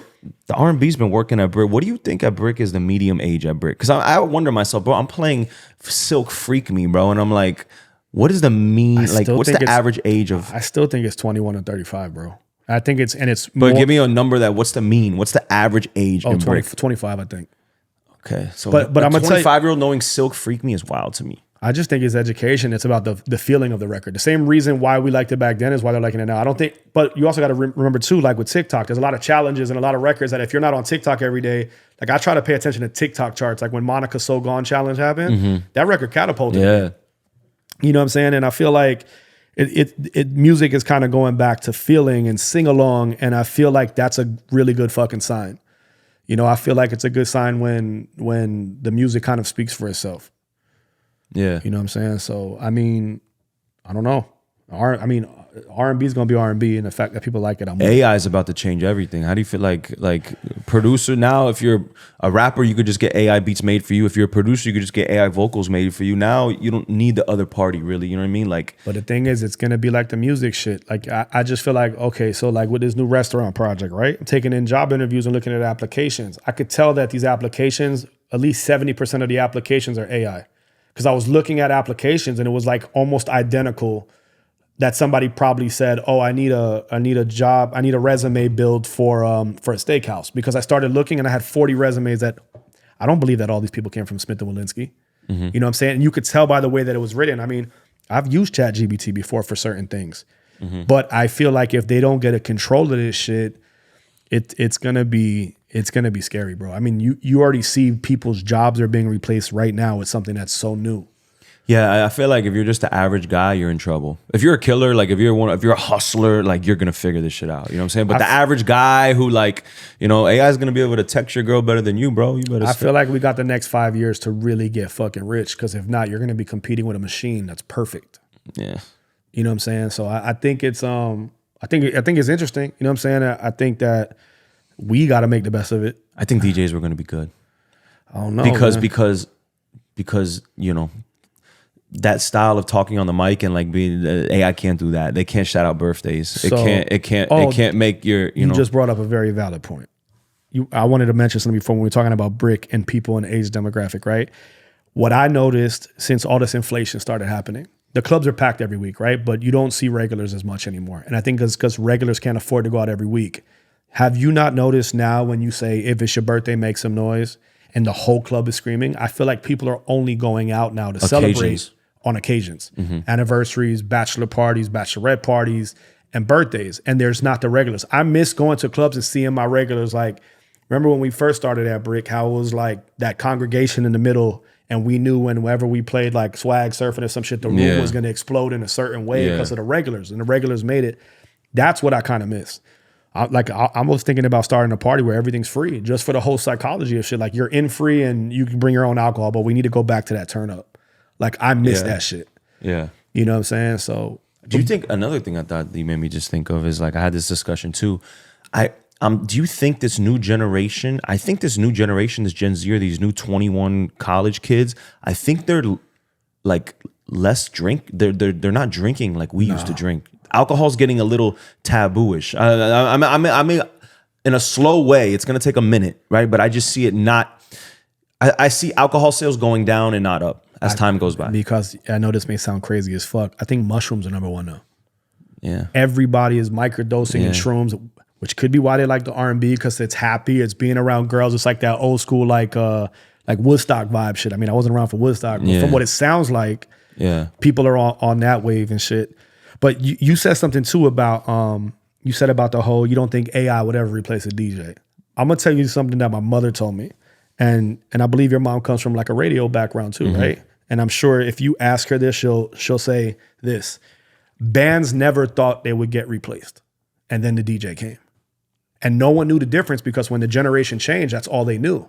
R&B's been working at Brick. What do you think at Brick is the medium age at Brick? Because I wonder myself, bro, I'm playing Silk Freak Me, bro. And I'm like, what is the what's the average age of? I still think it's 21 and 35, bro. I think it's But give me a number what's the mean? What's the average age in 20, Brick? 25, I think. Okay. So but I'm gonna tell you, 25-year-old knowing Silk Freak Me is wild to me. I just think it's education. It's about the feeling of the record. The same reason why we liked it back then is why they're liking it now. I don't think, but you also got to remember too, like with TikTok, there's a lot of challenges and a lot of records that if you're not on TikTok every day, like I try to pay attention to TikTok charts. Like when Monica's So Gone challenge happened, that record catapulted. Yeah. You know what I'm saying? And I feel like music is kind of going back to feeling and sing along. And I feel like that's a really good fucking sign. You know, I feel like it's a good sign when the music kind of speaks for itself. Yeah. You know what I'm saying? So, I mean, I don't know. R&B is gonna be R&B, and the fact that people like it, I'm with it. AI is about to change everything. How do you feel like producer now? If you're a rapper, you could just get AI beats made for you. If you're a producer, you could just get AI vocals made for you. Now you don't need the other party really. You know what I mean? Like, But the thing is, it's gonna be like the music shit. Like I just feel like, okay, so like with this new restaurant project, right? I'm taking in job interviews and looking at applications. I could tell that these applications, at least 70% of the applications are AI. Because I was looking at applications and it was like almost identical that somebody probably said, "Oh, I need a job, I need a resume build for a steakhouse." Because I started looking and I had 40 resumes that I don't believe that all these people came from Smith and Walensky. You know what I'm saying? And you could tell by the way that it was written. I mean, I've used ChatGPT before for certain things, but I feel like if they don't get a control of this shit, it's gonna be scary, bro. I mean, you already see people's jobs are being replaced right now with something that's so new. yeah, I feel like if you're just the average guy, you're in trouble. If you're a killer, like if you're a hustler, like you're gonna figure this shit out. You know what I'm saying? But the average guy who like, you know, AI is gonna be able to text your girl better than you, bro. You better. I feel like we got the next 5 years to really get fucking rich, because if not, you're gonna be competing with a machine that's perfect. Yeah. You know what I'm saying? So I think it's I think it's interesting. You know what I'm saying? I think that we got to make the best of it. I think DJs were gonna be good I don't know, because you know, that style of talking on the mic and like being AI can't do that. They can't shout out birthdays. It can't make your you know. just brought up a very valid point. I wanted to mention something before when we were talking about brick and people and age demographic, right? What I noticed since all this inflation started happening, the clubs are packed every week, right? But you don't see regulars as much anymore. And I think it's because regulars can't afford to go out every week. Have you not noticed now when you say, if it's your birthday, make some noise, and the whole club is screaming? I feel like people are only going out now to celebrate on occasions, anniversaries, bachelor parties, bachelorette parties, and birthdays. And there's not the regulars. I miss going to clubs and seeing my regulars. Like, remember when we first started at Brick, how it was like that congregation in the middle, and we knew whenever we played like swag surfing or some shit, the room was going to explode in a certain way because of the regulars, and the regulars made it. That's what I kind of miss. I was thinking about starting a party where everything's free, just for the whole psychology of shit. Like, you're in free and you can bring your own alcohol, but we need to go back to that turn up. Like, I miss that shit. Yeah. You know what I'm saying? So do you think another thing I thought you made me just think of is, like, I had this discussion too. Do you think this new generation, this Gen Z, or these new 21 college kids, I think they're like less drink. They're not drinking like we used to drink. Alcohol's getting a little taboo-ish. I mean, in a slow way. It's gonna take a minute, right? But I just see it not. I see alcohol sales going down and not up as time goes by. Because I know this may sound crazy as fuck. I think mushrooms are number one now. Yeah, everybody is microdosing in shrooms, which could be why they like the R&B, because it's happy. It's being around girls. It's like that old school like Woodstock vibe shit. I mean, I wasn't around for Woodstock, but from what it sounds like, people are on that wave and shit. But you said something too about you said about the whole, you don't think AI would ever replace a DJ. I'm gonna tell you something that my mother told me, and I believe your mom comes from like a radio background too, right? And I'm sure if you ask her this, she'll say this: bands never thought they would get replaced, and then the DJ came, and no one knew the difference, because when the generation changed, that's all they knew.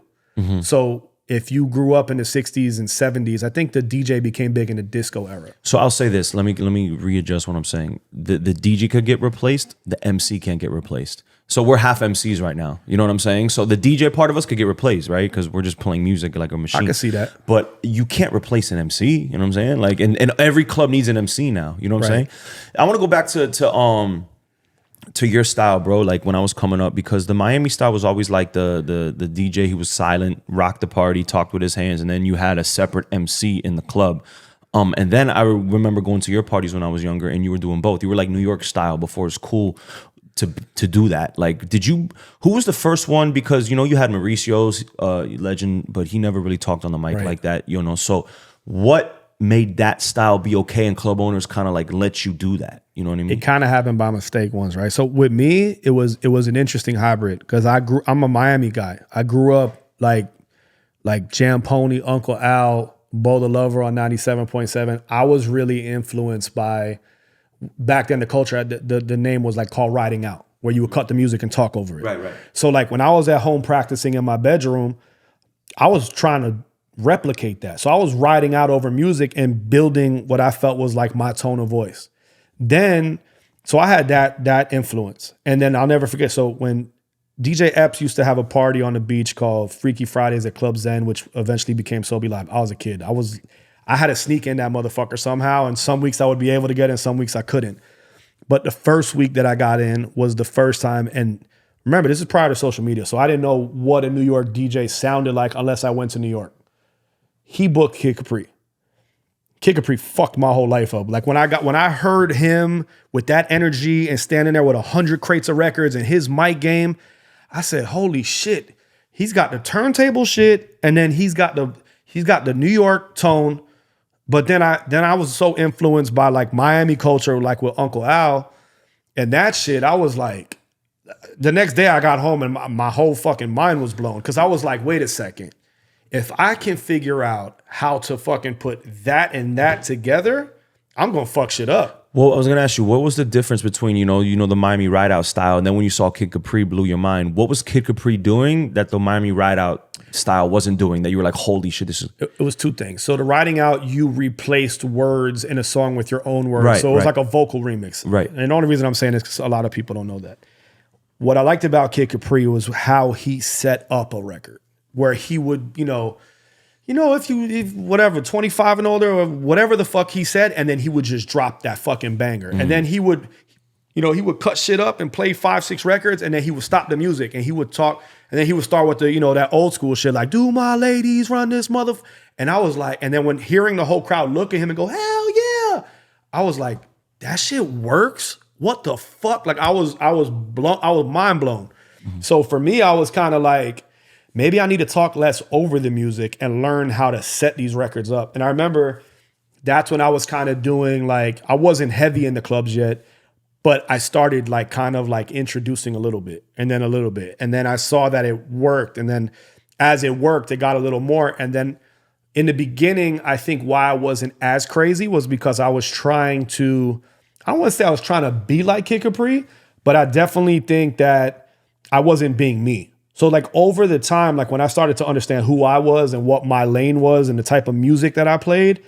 So if you grew up in the 60s and 70s, I think the DJ became big in the disco era. So I'll say this. Let me readjust what I'm saying. The DJ could get replaced. The MC can't get replaced. So we're half MCs right now. You know what I'm saying? So the DJ part of us could get replaced, right? Because we're just playing music like a machine. I can see that. But you can't replace an MC. You know what I'm saying? Like, and every club needs an MC now. You know what I'm saying? I want to go back to your style, bro. Like when I was coming up, because the Miami style was always like the DJ who was silent, rocked the party, talked with his hands, and then you had a separate MC in the club. And then I remember going to your parties when I was younger, and you were doing both. You were like New York style before it's cool to do that. Like, who was the first one? Because, you know, you had Mauricio's legend, but he never really talked on the mic like that, you know. So what made that style be okay, and club owners kind of like let you do that? You know what I mean? It kind of happened by mistake once, right? So with me, it was an interesting hybrid, because I'm a Miami guy. I grew up like Jam Pony, Uncle Al, Bo the Lover on 97.7. I was really influenced by, back then the culture, the name was like called Riding Out, where you would cut the music and talk over it. Right. So like when I was at home practicing in my bedroom, I was trying to replicate that. So I was riding out over music and building what I felt was like my tone of voice. Then So I had that influence. And then I'll never forget. So when DJ Epps used to have a party on the beach called Freaky Fridays at Club Zen, which eventually became So Be Live. I was a kid. I had to sneak in that motherfucker somehow. And some weeks I would be able to get in, some weeks I couldn't. But the first week that I got in was the first time. And remember, this is prior to social media. So I didn't know what a New York DJ sounded like unless I went to New York. He booked Kid Capri. Kid Capri fucked my whole life up. Like when I heard him with that energy and standing there with 100 crates of records and his mic game, I said, holy shit. He's got the turntable shit, and then he's got the New York tone. But then I was so influenced by like Miami culture, like with Uncle Al and that shit. I was like, the next day I got home and my whole fucking mind was blown. Cause I was like, wait a second. If I can figure out how to fucking put that and that together, I'm gonna fuck shit up. Well, I was gonna ask you, what was the difference between the Miami Ride Out style, and then when you saw Kid Capri blew your mind? What was Kid Capri doing that the Miami Ride Out style wasn't doing, that you were like, holy shit, this is... It was two things. So the Riding Out, you replaced words in a song with your own words. Right, so it was like a vocal remix. Right. And the only reason I'm saying this is because a lot of people don't know that. What I liked about Kid Capri was how he set up a record where he would, if whatever, 25 and older or whatever the fuck he said, and then he would just drop that fucking banger. And then he would cut shit up and play 5-6 records, and then he would stop the music and he would talk, and then he would start with the, that old school shit like, do my ladies run this and I was like, and then when hearing the whole crowd look at him and go, hell yeah, I was like, that shit works? What the fuck? Like I was mind blown. Mm-hmm. So for me, I was kind of like, maybe I need to talk less over the music and learn how to set these records up. And I remember that's when I was kind of doing like, I wasn't heavy in the clubs yet, but I started like kind of like introducing a little bit and then a little bit. And then I saw that it worked. And then as it worked, it got a little more. And then in the beginning, I think why I wasn't as crazy was because I was trying to, I don't want to say I was trying to be like Kid Capri, but I definitely think that I wasn't being me. So like over the time, like when I started to understand who I was and what my lane was and the type of music that I played,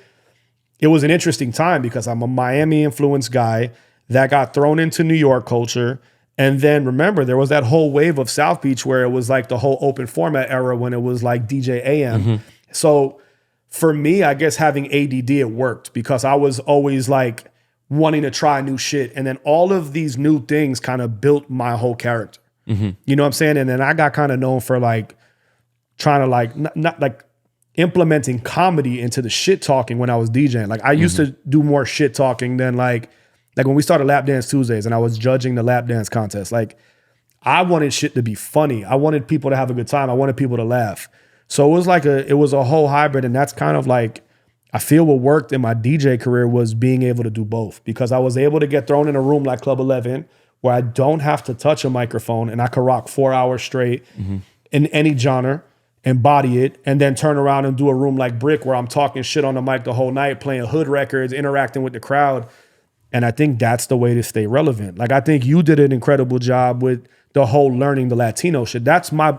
it was an interesting time because I'm a Miami influenced guy that got thrown into New York culture. And then remember, there was that whole wave of South Beach where it was like the whole open format era when it was like DJ AM. Mm-hmm. So for me, I guess having ADD, it worked because I was always like wanting to try new shit. And then all of these new things kind of built my whole character. Mm-hmm. You know what I'm saying? And then I got kind of known for like trying to like, not like implementing comedy into the shit talking when I was DJing. Like I used to do more shit talking than like when we started Lap Dance Tuesdays and I was judging the lap dance contest. Like I wanted shit to be funny. I wanted people to have a good time. I wanted people to laugh. So it was a whole hybrid. And that's kind of like, I feel what worked in my DJ career was being able to do both because I was able to get thrown in a room like Club 11 where I don't have to touch a microphone and I could rock 4 hours straight in any genre, embody it, and then turn around and do a room like Brick where I'm talking shit on the mic the whole night, playing hood records, interacting with the crowd. And I think that's the way to stay relevant. Like I think you did an incredible job with the whole learning the Latino shit. That's my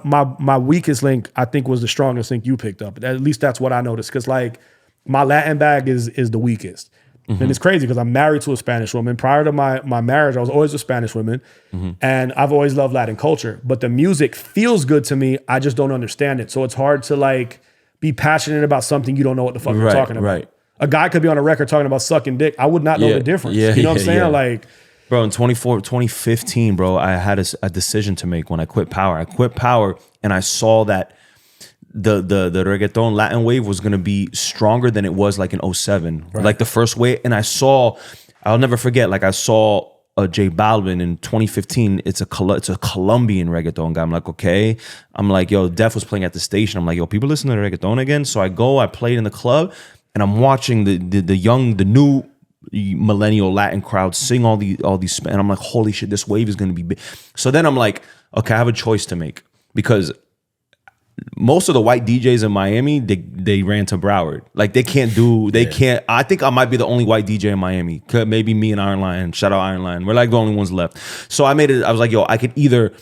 weakest link, I think was the strongest link you picked up. At least that's what I noticed. Cause like my Latin bag is the weakest. Mm-hmm. And it's crazy because I'm married to a Spanish woman. Prior to my marriage, I was always with Spanish women. Mm-hmm. And I've always loved Latin culture. But the music feels good to me. I just don't understand it. So it's hard to like be passionate about something you don't know what the fuck you're talking about. Right. A guy could be on a record talking about sucking dick. I would not know the difference. You know what I'm saying? Yeah. Like, bro, in 2015, bro, I had a decision to make when I quit Power. I quit Power and I saw that the reggaeton Latin wave was going to be stronger than it was like in 07. Right. Like the first wave. And I'll never forget, like I saw J Balvin in 2015. It's a Colombian reggaeton guy. I'm like, okay. I'm like, yo, Def was playing at the station. I'm like, yo, people listen to reggaeton again. So I played in the club and I'm watching the new millennial Latin crowd sing all these, and I'm like, holy shit, this wave is going to be big. So then I'm like, okay, I have a choice to make because most of the white DJs in Miami, they ran to Broward. Like they can't. I think I might be the only white DJ in Miami. Maybe me and Iron Lion. Shout out Iron Lion. We're like the only ones left. So I was like, yo, I could either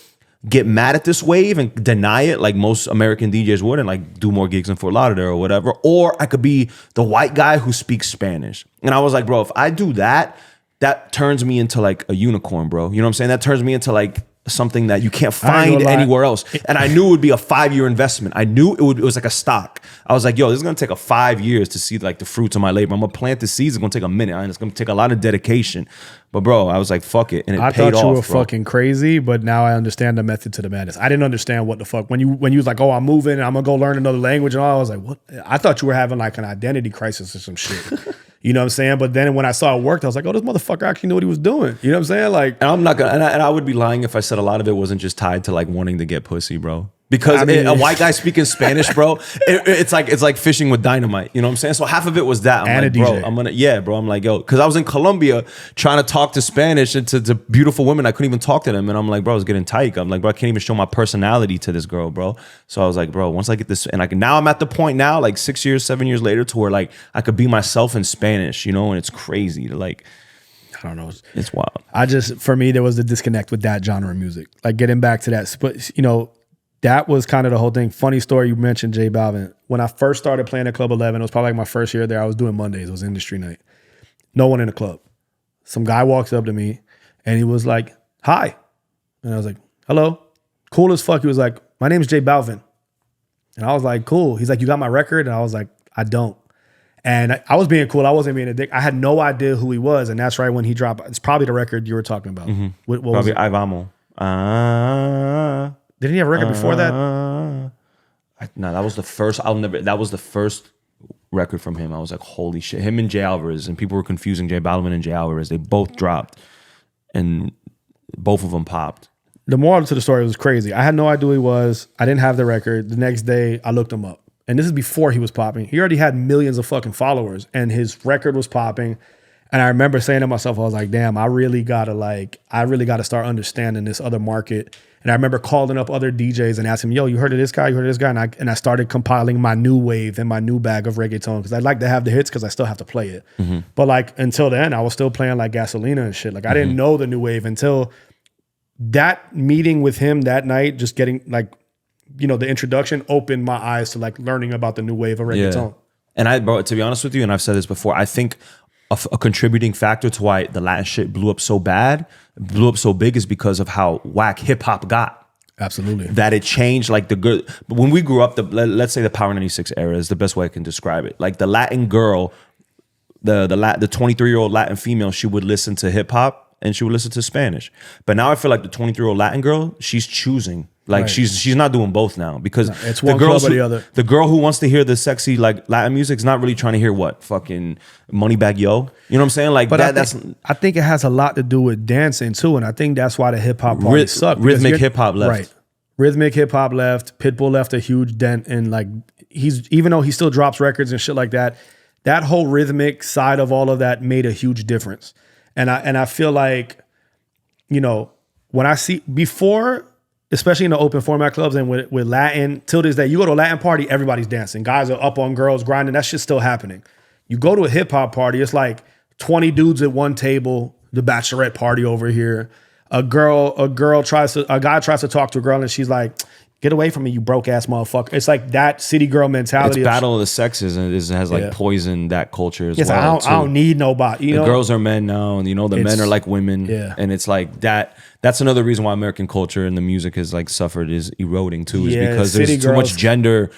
get mad at this wave and deny it like most American DJs would and like do more gigs in Fort Lauderdale or whatever, or I could be the white guy who speaks Spanish. And I was like, bro, if I do that, that turns me into like a unicorn, bro. You know what I'm saying? That turns me into like something that you can't I ain't find gonna lie. anywhere else. And I knew it would be a 5-year investment. I knew it was like a stock. I was like, yo, this is gonna take 5 years to see like the fruits of my labor. I'm gonna plant the seeds. It's gonna take a minute, and it's gonna take a lot of dedication. But bro, I was like, fuck it, and it I paid thought you off, were bro. fucking crazy, but now I understand the method to the madness. I didn't understand what the fuck when you was like, oh, I'm moving and I'm gonna go learn another language and all. I was like, what? I thought you were having like an identity crisis or some shit. You know what I'm saying? But then when I saw it worked, I was like, oh, this motherfucker actually knew what he was doing. You know what I'm saying? Like, And I'm not gonna, and I would be lying if I said a lot of it wasn't just tied to like wanting to get pussy, bro. Because I mean- a white guy speaking Spanish, bro, it's like fishing with dynamite. You know what I'm saying? So half of it was that. I'm And like, a bro, DJ. bro. I'm like, yo, because I was in Colombia trying to talk to Spanish and to beautiful women. I couldn't even talk to them, and I'm like, bro, I was getting tight. I'm like, bro, I can't even show my personality to this girl, bro. So I was like, bro, once I get this, and now I'm at the point now, like 6 years, 7 years later, to where like I could be myself in Spanish, you know, and it's crazy to like. I don't know. It's wild. For me, there was the disconnect with that genre of music. Like getting back to that, but you know, that was kind of the whole thing. Funny story, you mentioned J Balvin. When I first started playing at Club 11, it was probably like my first year there. I was doing Mondays. It was industry night. No one in the club. Some guy walks up to me and he was like, hi. And I was like, hello. Cool as fuck. He was like, my name's J Balvin. And I was like, cool. He's like, you got my record? And I was like, I don't. And I was being cool. I wasn't being a dick. I had no idea who he was. And that's right when he dropped. It's probably the record you were talking about. What was Probably it? I Vamo. Didn't he have a record before that? No, that was the first. That was the first record from him. I was like, holy shit. Him and Jay Alvarez, and people were confusing J Balvin and Jay Alvarez. They both dropped, and both of them popped. The moral to the story was crazy. I had no idea who he was. I didn't have the record. The next day, I looked him up. And this is before he was popping. He already had millions of fucking followers, and his record was popping. And I remember saying to myself, I was like, damn, I really gotta start understanding this other market. And I remember calling up other DJs and asking them, yo, you heard of this guy? You heard of this guy? And I started compiling my new wave and my new bag of reggaeton because I'd like to have the hits because I still have to play it. But like until then, I was still playing like Gasolina and shit. Like I didn't know the new wave until that meeting with him that night, just getting like, you know, the introduction opened my eyes to like learning about the new wave of reggaeton. And bro, to be honest with you, and I've said this before, I think a contributing factor to why the Latin shit blew up so big is because of how whack hip hop got. Absolutely. That it changed like the good. When we grew up, let's say the Power 96 era is the best way I can describe it. Like the Latin girl, the 23-year-old Latin female, she would listen to hip hop and she would listen to Spanish. But now I feel like the 23-year-old Latin girl, she's choosing. Like Right. she's not doing both now because it's one club or the other. The girl who wants to hear the sexy like Latin music is not really trying to hear what fucking Moneybag Yo. You know what I'm saying? Like But that's I think it has a lot to do with dancing too, and I think that's why the hip hop parties suck. because rhythmic you're- hip hop left. Right. Rhythmic hip hop left. Pitbull left a huge dent in like even though he still drops records and shit like that, that whole rhythmic side of all of that made a huge difference. And I feel like, you know, when I see before, especially in the open format clubs and with Latin, till this day, you go to a Latin party, everybody's dancing. Guys are up on girls grinding. That shit's still happening. You go to a hip hop party, it's like 20 dudes at one table, the bachelorette party over here. A guy tries to talk to a girl and she's like, get away from me, you broke ass motherfucker. It's like that city girl mentality. It's battle of the sexes and it has like poisoned that culture as well. I don't need nobody. You know? Girls are men now, and you know the men are like women. Yeah. And it's like that. That's another reason why American culture and the music has like suffered is eroding too. Is because city there's too girls. much gender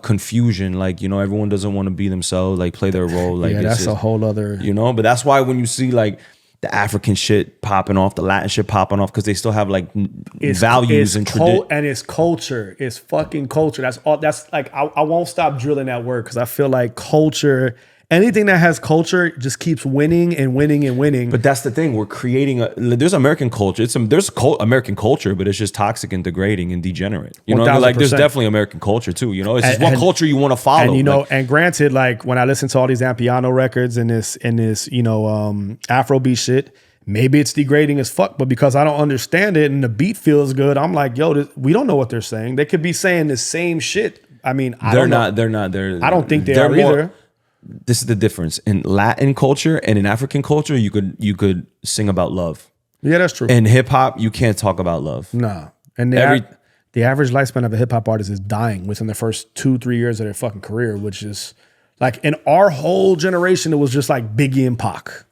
confusion. Like, you know, everyone doesn't want to be themselves, like play their role. Like that's a whole other. You know, but that's why when you see like the African shit popping off, the Latin shit popping off, because they still have like values and tradition. And it's culture. It's fucking culture. That's all. That's like I won't stop drilling that word because I feel like culture. Anything that has culture just keeps winning and winning and winning. But that's the thing. We're creating there's American culture. There's American culture, but it's just toxic and degrading and degenerate. You know, like there's 1000%. definitely American culture too. You know, it's just what culture you want to follow. And you know, like, and granted, like when I listen to all these Ampiano records and this, you know, Afrobeat shit, maybe it's degrading as fuck. But because I don't understand it and the beat feels good, I'm like, yo, we don't know what they're saying. They could be saying the same shit. I mean, They're not. I don't think they are either. This is the difference in Latin culture and in African culture. You could sing about love. Yeah, that's true. In hip hop, you can't talk about love. Nah. And the average lifespan of a hip hop artist is dying within the first 2-3 years of their fucking career, which is like in our whole generation, it was just like Biggie and Pac.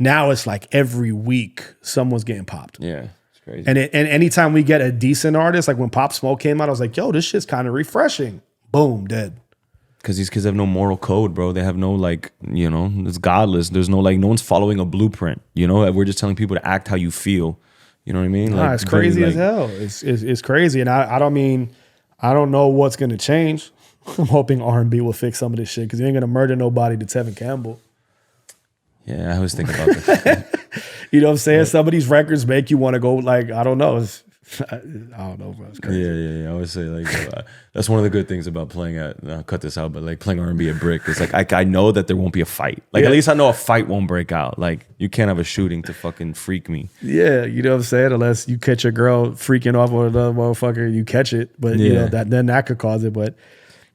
Now it's like every week someone's getting popped. Yeah, it's crazy. And anytime we get a decent artist, like when Pop Smoke came out, I was like, yo, this shit's kind of refreshing. Boom, dead. Because these kids have no moral code, bro. They have no, like, you know, it's godless. There's no, like, no one's following a blueprint, you know? We're just telling people to act how you feel. You know what I mean? Nah, Like, it's crazy like, as hell. It's crazy. And I don't know what's going to change. I'm hoping R&B will fix some of this shit because you ain't going to murder nobody to Tevin Campbell. Yeah, I always think about that. You know what I'm saying? Yeah. Some of these records make you want to go, like, I don't know. I don't know, bro. It's crazy. Yeah. I always say, like, that's one of the good things about playing at, I'll cut this out, but like playing R&B at Brick. It's like, I know that there won't be a fight. Like, at least I know a fight won't break out. Like, you can't have a shooting to fucking freak me. Yeah, you know what I'm saying? Unless you catch your girl freaking off with another motherfucker, you catch it. But, you know, then that could cause it. But,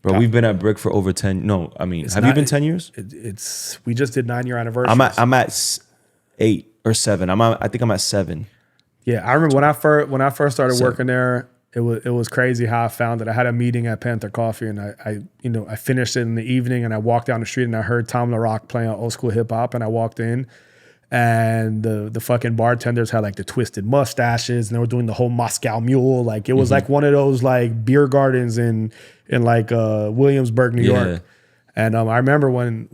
bro, we've been at Brick for over 10. No, I mean, have you been 10 years? We just did 9-year anniversary. I'm at 8 or 7. I think I'm at 7. Yeah, I remember when I first started working there, it was crazy how I found it. I had a meeting at Panther Coffee, and I finished it in the evening, and I walked down the street and I heard Tom LaRock playing old school hip hop, and I walked in, and the fucking bartenders had like the twisted mustaches, and they were doing the whole Moscow Mule, like it was like one of those like beer gardens in like Williamsburg, New York. And I remember when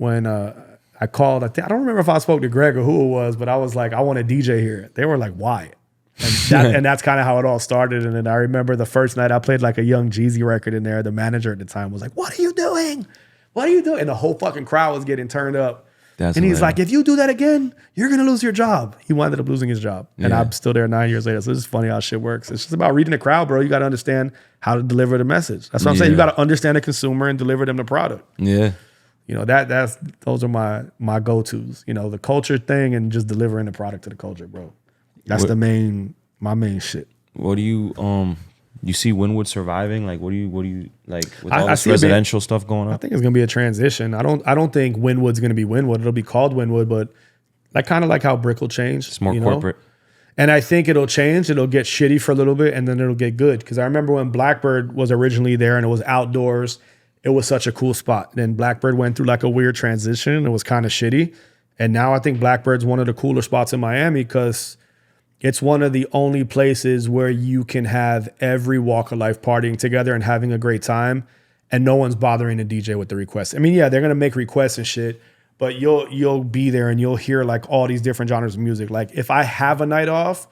I called, I don't remember if I spoke to Greg or who it was, but I was like, I want a DJ here. They were like, why? And that's kind of how it all started. And then I remember the first night I played like a Young Jeezy record in there. The manager at the time was like, what are you doing? What are you doing? And the whole fucking crowd was getting turned up. And he's like, if you do that again, you're going to lose your job. He wound up losing his job. And I'm still there 9 years later. So it's just funny how shit works. It's just about reading the crowd, bro. You got to understand how to deliver the message. That's what I'm saying. You got to understand the consumer and deliver them the product. Yeah. You know, those are my go-tos. You know, the culture thing and just delivering the product to the culture, bro. That's my main shit. What do you see Wynwood surviving? Like, what do you like with all this residential stuff going on? I think it's gonna be a transition. I don't think Wynwood's gonna be Wynwood. It'll be called Wynwood, but like kind of like how Brick will change. It's more corporate. And I think it'll change. It'll get shitty for a little bit, and then it'll get good. Because I remember when Blackbird was originally there, and it was outdoors. It was such a cool spot. Then Blackbird went through like a weird transition. It was kind of shitty. And now I think Blackbird's one of the cooler spots in Miami because it's one of the only places where you can have every walk of life partying together and having a great time, and no one's bothering the DJ with the requests. I mean, yeah, they're gonna make requests and shit, but you'll be there and you'll hear like all these different genres of music. Like if I have a night off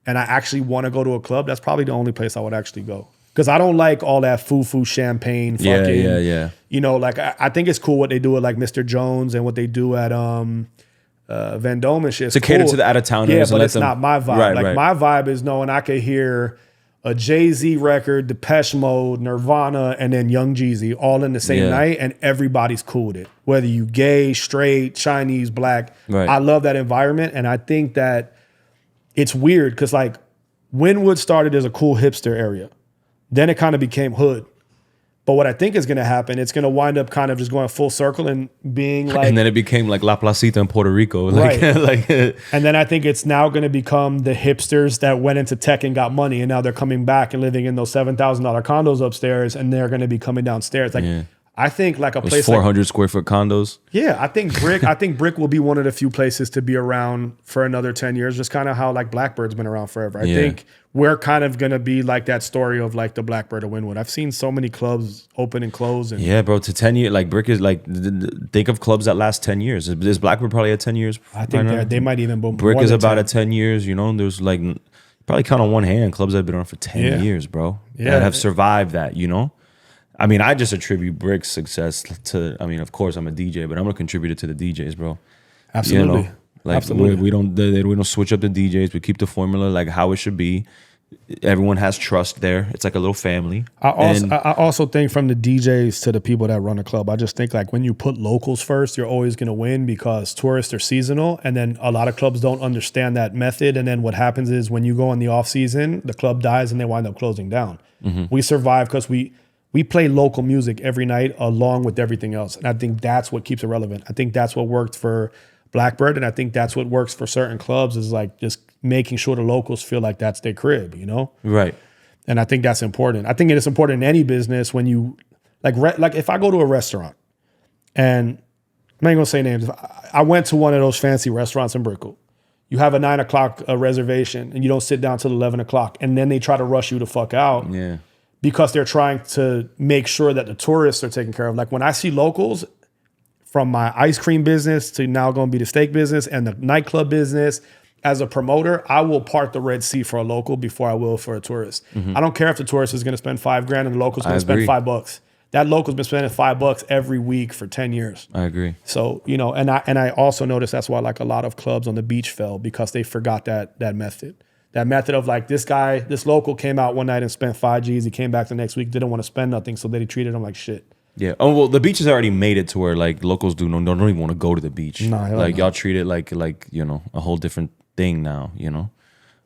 and I actually want to go to a club, that's probably the only place I would actually go. Because I don't like all that foo-foo champagne fucking. Yeah. You know, like I think it's cool what they do with like Mr. Jones and what they do at Vendome and shit. To cater to the out-of-towners. Yeah, but it's not my vibe. Right. My vibe is knowing I could hear a Jay-Z record, Depeche Mode, Nirvana, and then Young Jeezy all in the same night, and everybody's cool with it. Whether you gay, straight, Chinese, black. Right. I love that environment, and I think that it's weird because like Wynwood started as a cool hipster area. Then it kind of became hood. But what I think is going to happen, it's going to wind up kind of just going full circle and being like... And then it became like La Placita in Puerto Rico. Like, right. And then I think it's now going to become the hipsters that went into tech and got money, and now they're coming back and living in those $7,000 condos upstairs, and they're going to be coming downstairs. Like, I think like a those place 400 like, square foot condos. Yeah, I think Brick will be one of the few places to be around for another 10 years, just kind of how like Blackbird's been around forever. I think we're kind of going to be like that story of like the Blackbird of Wynwood. I've seen so many clubs open and close. And yeah, bro, to 10 years, like Brick is like, think of clubs that last 10 years. Is Blackbird probably at 10 years? I think they might even boom. Brick is about at 10 years, you know, there's like, probably count on one hand clubs that have been around for 10 years, bro. Yeah. That have survived that, you know? I mean, I just attribute Brick's success to, I mean, of course I'm a DJ, but I'm going to contribute it to the DJs, bro. Absolutely. You know? Like absolutely. We don't switch up the DJs. We keep the formula like how it should be. Everyone has trust there. It's like a little family. I also think from the DJs to the people that run a club, I just think like when you put locals first, you're always going to win because tourists are seasonal. And then a lot of clubs don't understand that method. And then what happens is when you go in the off season, the club dies and they wind up closing down. Mm-hmm. We survive because we play local music every night along with everything else. And I think that's what keeps it relevant. I think that's what worked for Blackbird. And I think that's what works for certain clubs is like just making sure the locals feel like that's their crib, you know? Right. And I think that's important. I think it's important in any business when you, like if I go to a restaurant and I'm not even gonna say names. I went to one of those fancy restaurants in Brickell. You have a 9 o'clock reservation and you don't sit down till 11 o'clock. And then they try to rush you the fuck out because they're trying to make sure that the tourists are taken care of. Like when I see locals from my ice cream business to now going to be the steak business and the nightclub business, as a promoter, I will park the Red Sea for a local before I will for a tourist. I don't care if the tourist is going to spend $5,000 and the local's going to spend $5. That local's been spending $5 every week for 10 years. I agree. So, you know, and I also noticed that's why like a lot of clubs on the beach fell because they forgot that method. That method of like this local came out one night and spent 5 G's. He came back the next week, didn't want to spend nothing. So they treated him like shit. Yeah. Oh, well, the beaches already made it to where like locals don't even want to go to the beach. Nah, like y'all treat it like, you know, a whole different thing now, you know?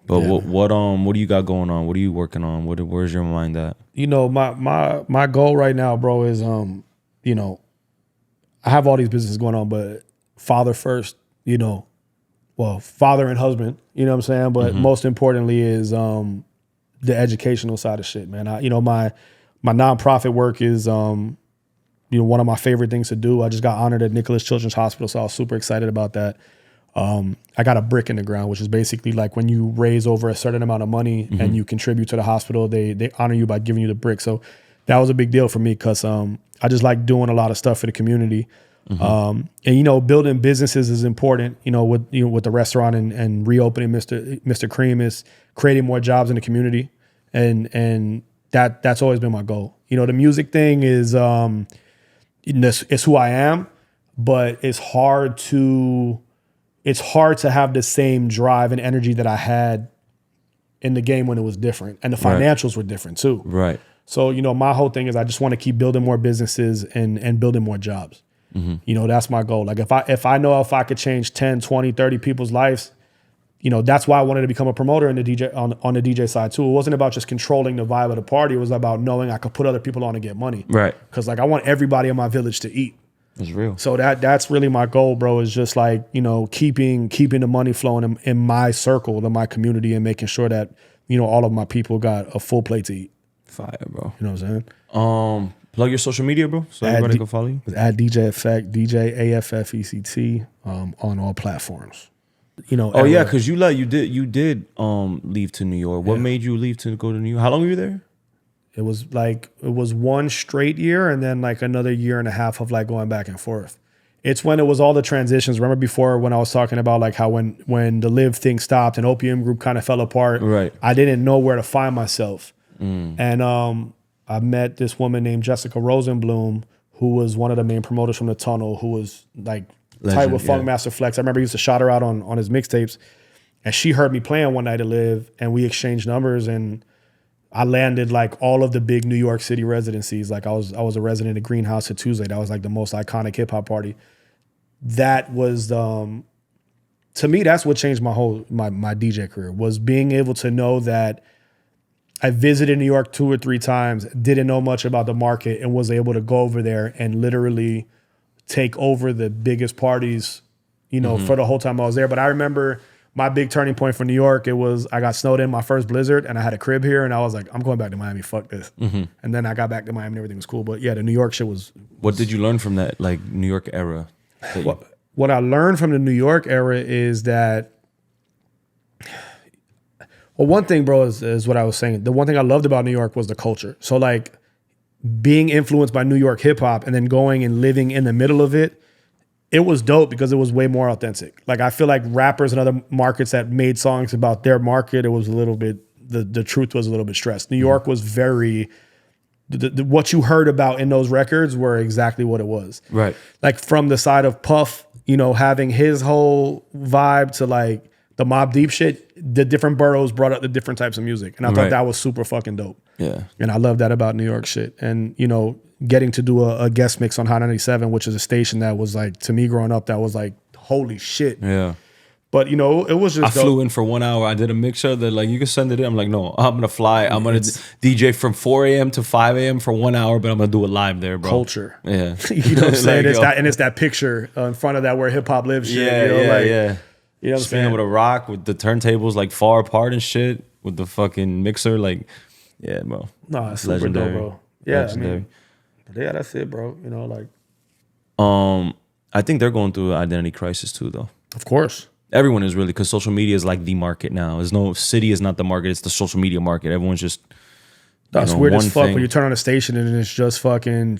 But what do you got going on? What are you working on? Where's your mind at? You know, my goal right now, bro, is you know, I have all these businesses going on, but father first, you know, well, father and husband, you know what I'm saying? But most importantly is the educational side of shit, man. You know, my nonprofit work is you know, one of my favorite things to do. I just got honored at Nicholas Children's Hospital, so I was super excited about that. I got a brick in the ground, which is basically like when you raise over a certain amount of money and you contribute to the hospital, they honor you by giving you the brick. So that was a big deal for me because I just like doing a lot of stuff for the community. And you know, building businesses is important. You know, with the restaurant and reopening Mr. Cream is creating more jobs in the community, and that's always been my goal. You know, the music thing is it's who I am, but it's hard to have the same drive and energy that I had in the game when it was different. And the financials were different too. Right. So, you know, my whole thing is I just want to keep building more businesses and building more jobs. You know, that's my goal. Like if I know if I could change 10, 20, 30 people's lives, you know, that's why I wanted to become a promoter in the DJ on the DJ side too. It wasn't about just controlling the vibe of the party. It was about knowing I could put other people on and get money. Right. Because like I want everybody in my village to eat. It's real. So that's really my goal, bro, is just like, you know, keeping the money flowing in my circle, in my community, and making sure that, you know, all of my people got a full plate to eat. Fire, bro. You know what I'm saying? Plug your social media, bro, so everybody can follow you. At DJ Effect, DJ AFFECT, on all platforms. You know. Oh yeah, because you did leave to New York. What made you leave to go to New York? How long were you there? It was one straight year and then like another year and a half of like going back and forth. It's when it was all the transitions. Remember before when I was talking about like how when the Live thing stopped and Opium Group kind of fell apart, right? I didn't know where to find myself. And I met this woman named Jessica Rosenblum, who was one of the main promoters from the Tunnel, who was like tight with Funkmaster Flex. I remember he used to shout her out on his mixtapes. And she heard me playing one night at Live and we exchanged numbers, and I landed like all of the big New York City residencies. Like I was a resident at Greenhouse at Tuesday. That was like the most iconic hip hop party. That was to me, that's what changed my whole my DJ career, was being able to know that I visited New York 2 or 3 times, didn't know much about the market, and was able to go over there and literally take over the biggest parties, you know, for the whole time I was there. But I remember my big turning point for New York, it was I got snowed in my first blizzard and I had a crib here and I was like, I'm going back to Miami, fuck this. And then I got back to Miami and everything was cool. But yeah, the New York shit was... What did you learn from that, like, New York era? What I learned from the New York era is that... Well, one thing, bro, is what I was saying. The one thing I loved about New York was the culture. So like being influenced by New York hip hop and then going and living in the middle of it, it was dope because it was way more authentic. Like I feel like rappers in other markets that made songs about their market, it was a little bit, the truth was a little bit stressed. New York was very, what you heard about in those records were exactly what it was. Right. Like from the side of Puff, you know, having his whole vibe to like the Mobb Deep shit, the different boroughs brought up the different types of music. And I thought that was super fucking dope. Yeah. And I love that about New York shit. And, you know, getting to do a guest mix on Hot 97, which is a station that was like, to me growing up, that was like, holy shit. Yeah. But, you know, it was just I flew in for 1 hour. I did a mixer that like, you can send it in. I'm like, no, I'm going to fly. I'm going to DJ from 4 a.m. to 5 a.m. for 1 hour, but I'm going to do it live there, bro. Culture. Yeah. You know what I'm saying? Like, it's that picture in front of that where hip hop lives shit. Yeah, you know, yeah. You know what I'm saying? With a rock, with the turntables like far apart and shit, with the fucking mixer, like, yeah, bro. Nah, it's super legendary. Dope, bro. Yeah, legendary. I mean, yeah, that's it, bro. You know, like. I think they're going through an identity crisis too, though. Of course. Everyone is really, because social media is like the market now. There's no city is not the market; it's the social media market. Everyone's just That's weird as fuck when you turn on a station and it's just fucking,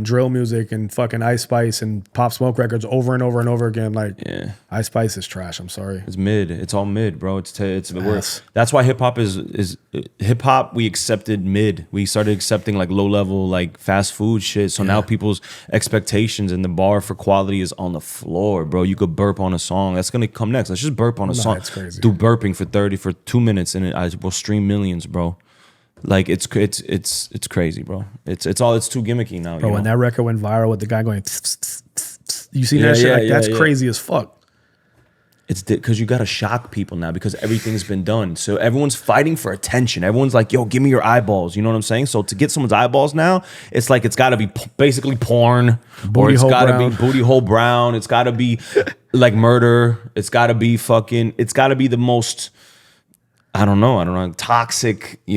drill music and fucking Ice Spice and Pop Smoke records over and over and over again. Like, Ice Spice is trash. I'm sorry. It's mid. It's all mid, bro. It's worse. That's why hip hop is hip hop. We accepted mid. We started accepting like low level, like fast food shit. So now people's expectations and the bar for quality is on the floor, bro. You could burp on a song. That's gonna come next. Let's just burp on a song. It's crazy. Do burping for 2 minutes and I will stream millions, bro. Like it's crazy, bro. It's too gimmicky now. Bro, when that record went viral with the guy going, you see that shit? That's crazy as fuck. It's because you gotta shock people now because everything's been done. So everyone's fighting for attention. Everyone's like, "Yo, give me your eyeballs." You know what I'm saying? So to get someone's eyeballs now, it's like it's gotta be basically porn, or it's gotta be booty hole brown. It's gotta be like murder. It's gotta be fucking. It's gotta be the most. I don't know, toxic, I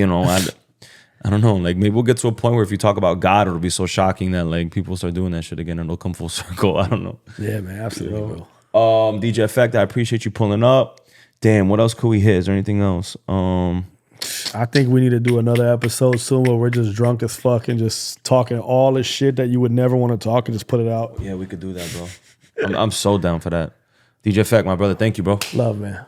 don't know. Like maybe we'll get to a point where if you talk about God, it'll be so shocking that like people start doing that shit again and it'll come full circle. I don't know. Yeah, man, absolutely. DJ Effect, I appreciate you pulling up. Damn, what else could we hit? Is there anything else? I think we need to do another episode soon where we're just drunk as fuck and just talking all the shit that you would never want to talk and just put it out. Yeah, we could do that, bro. I'm so down for that. DJ Effect, my brother, thank you, bro. Love, man.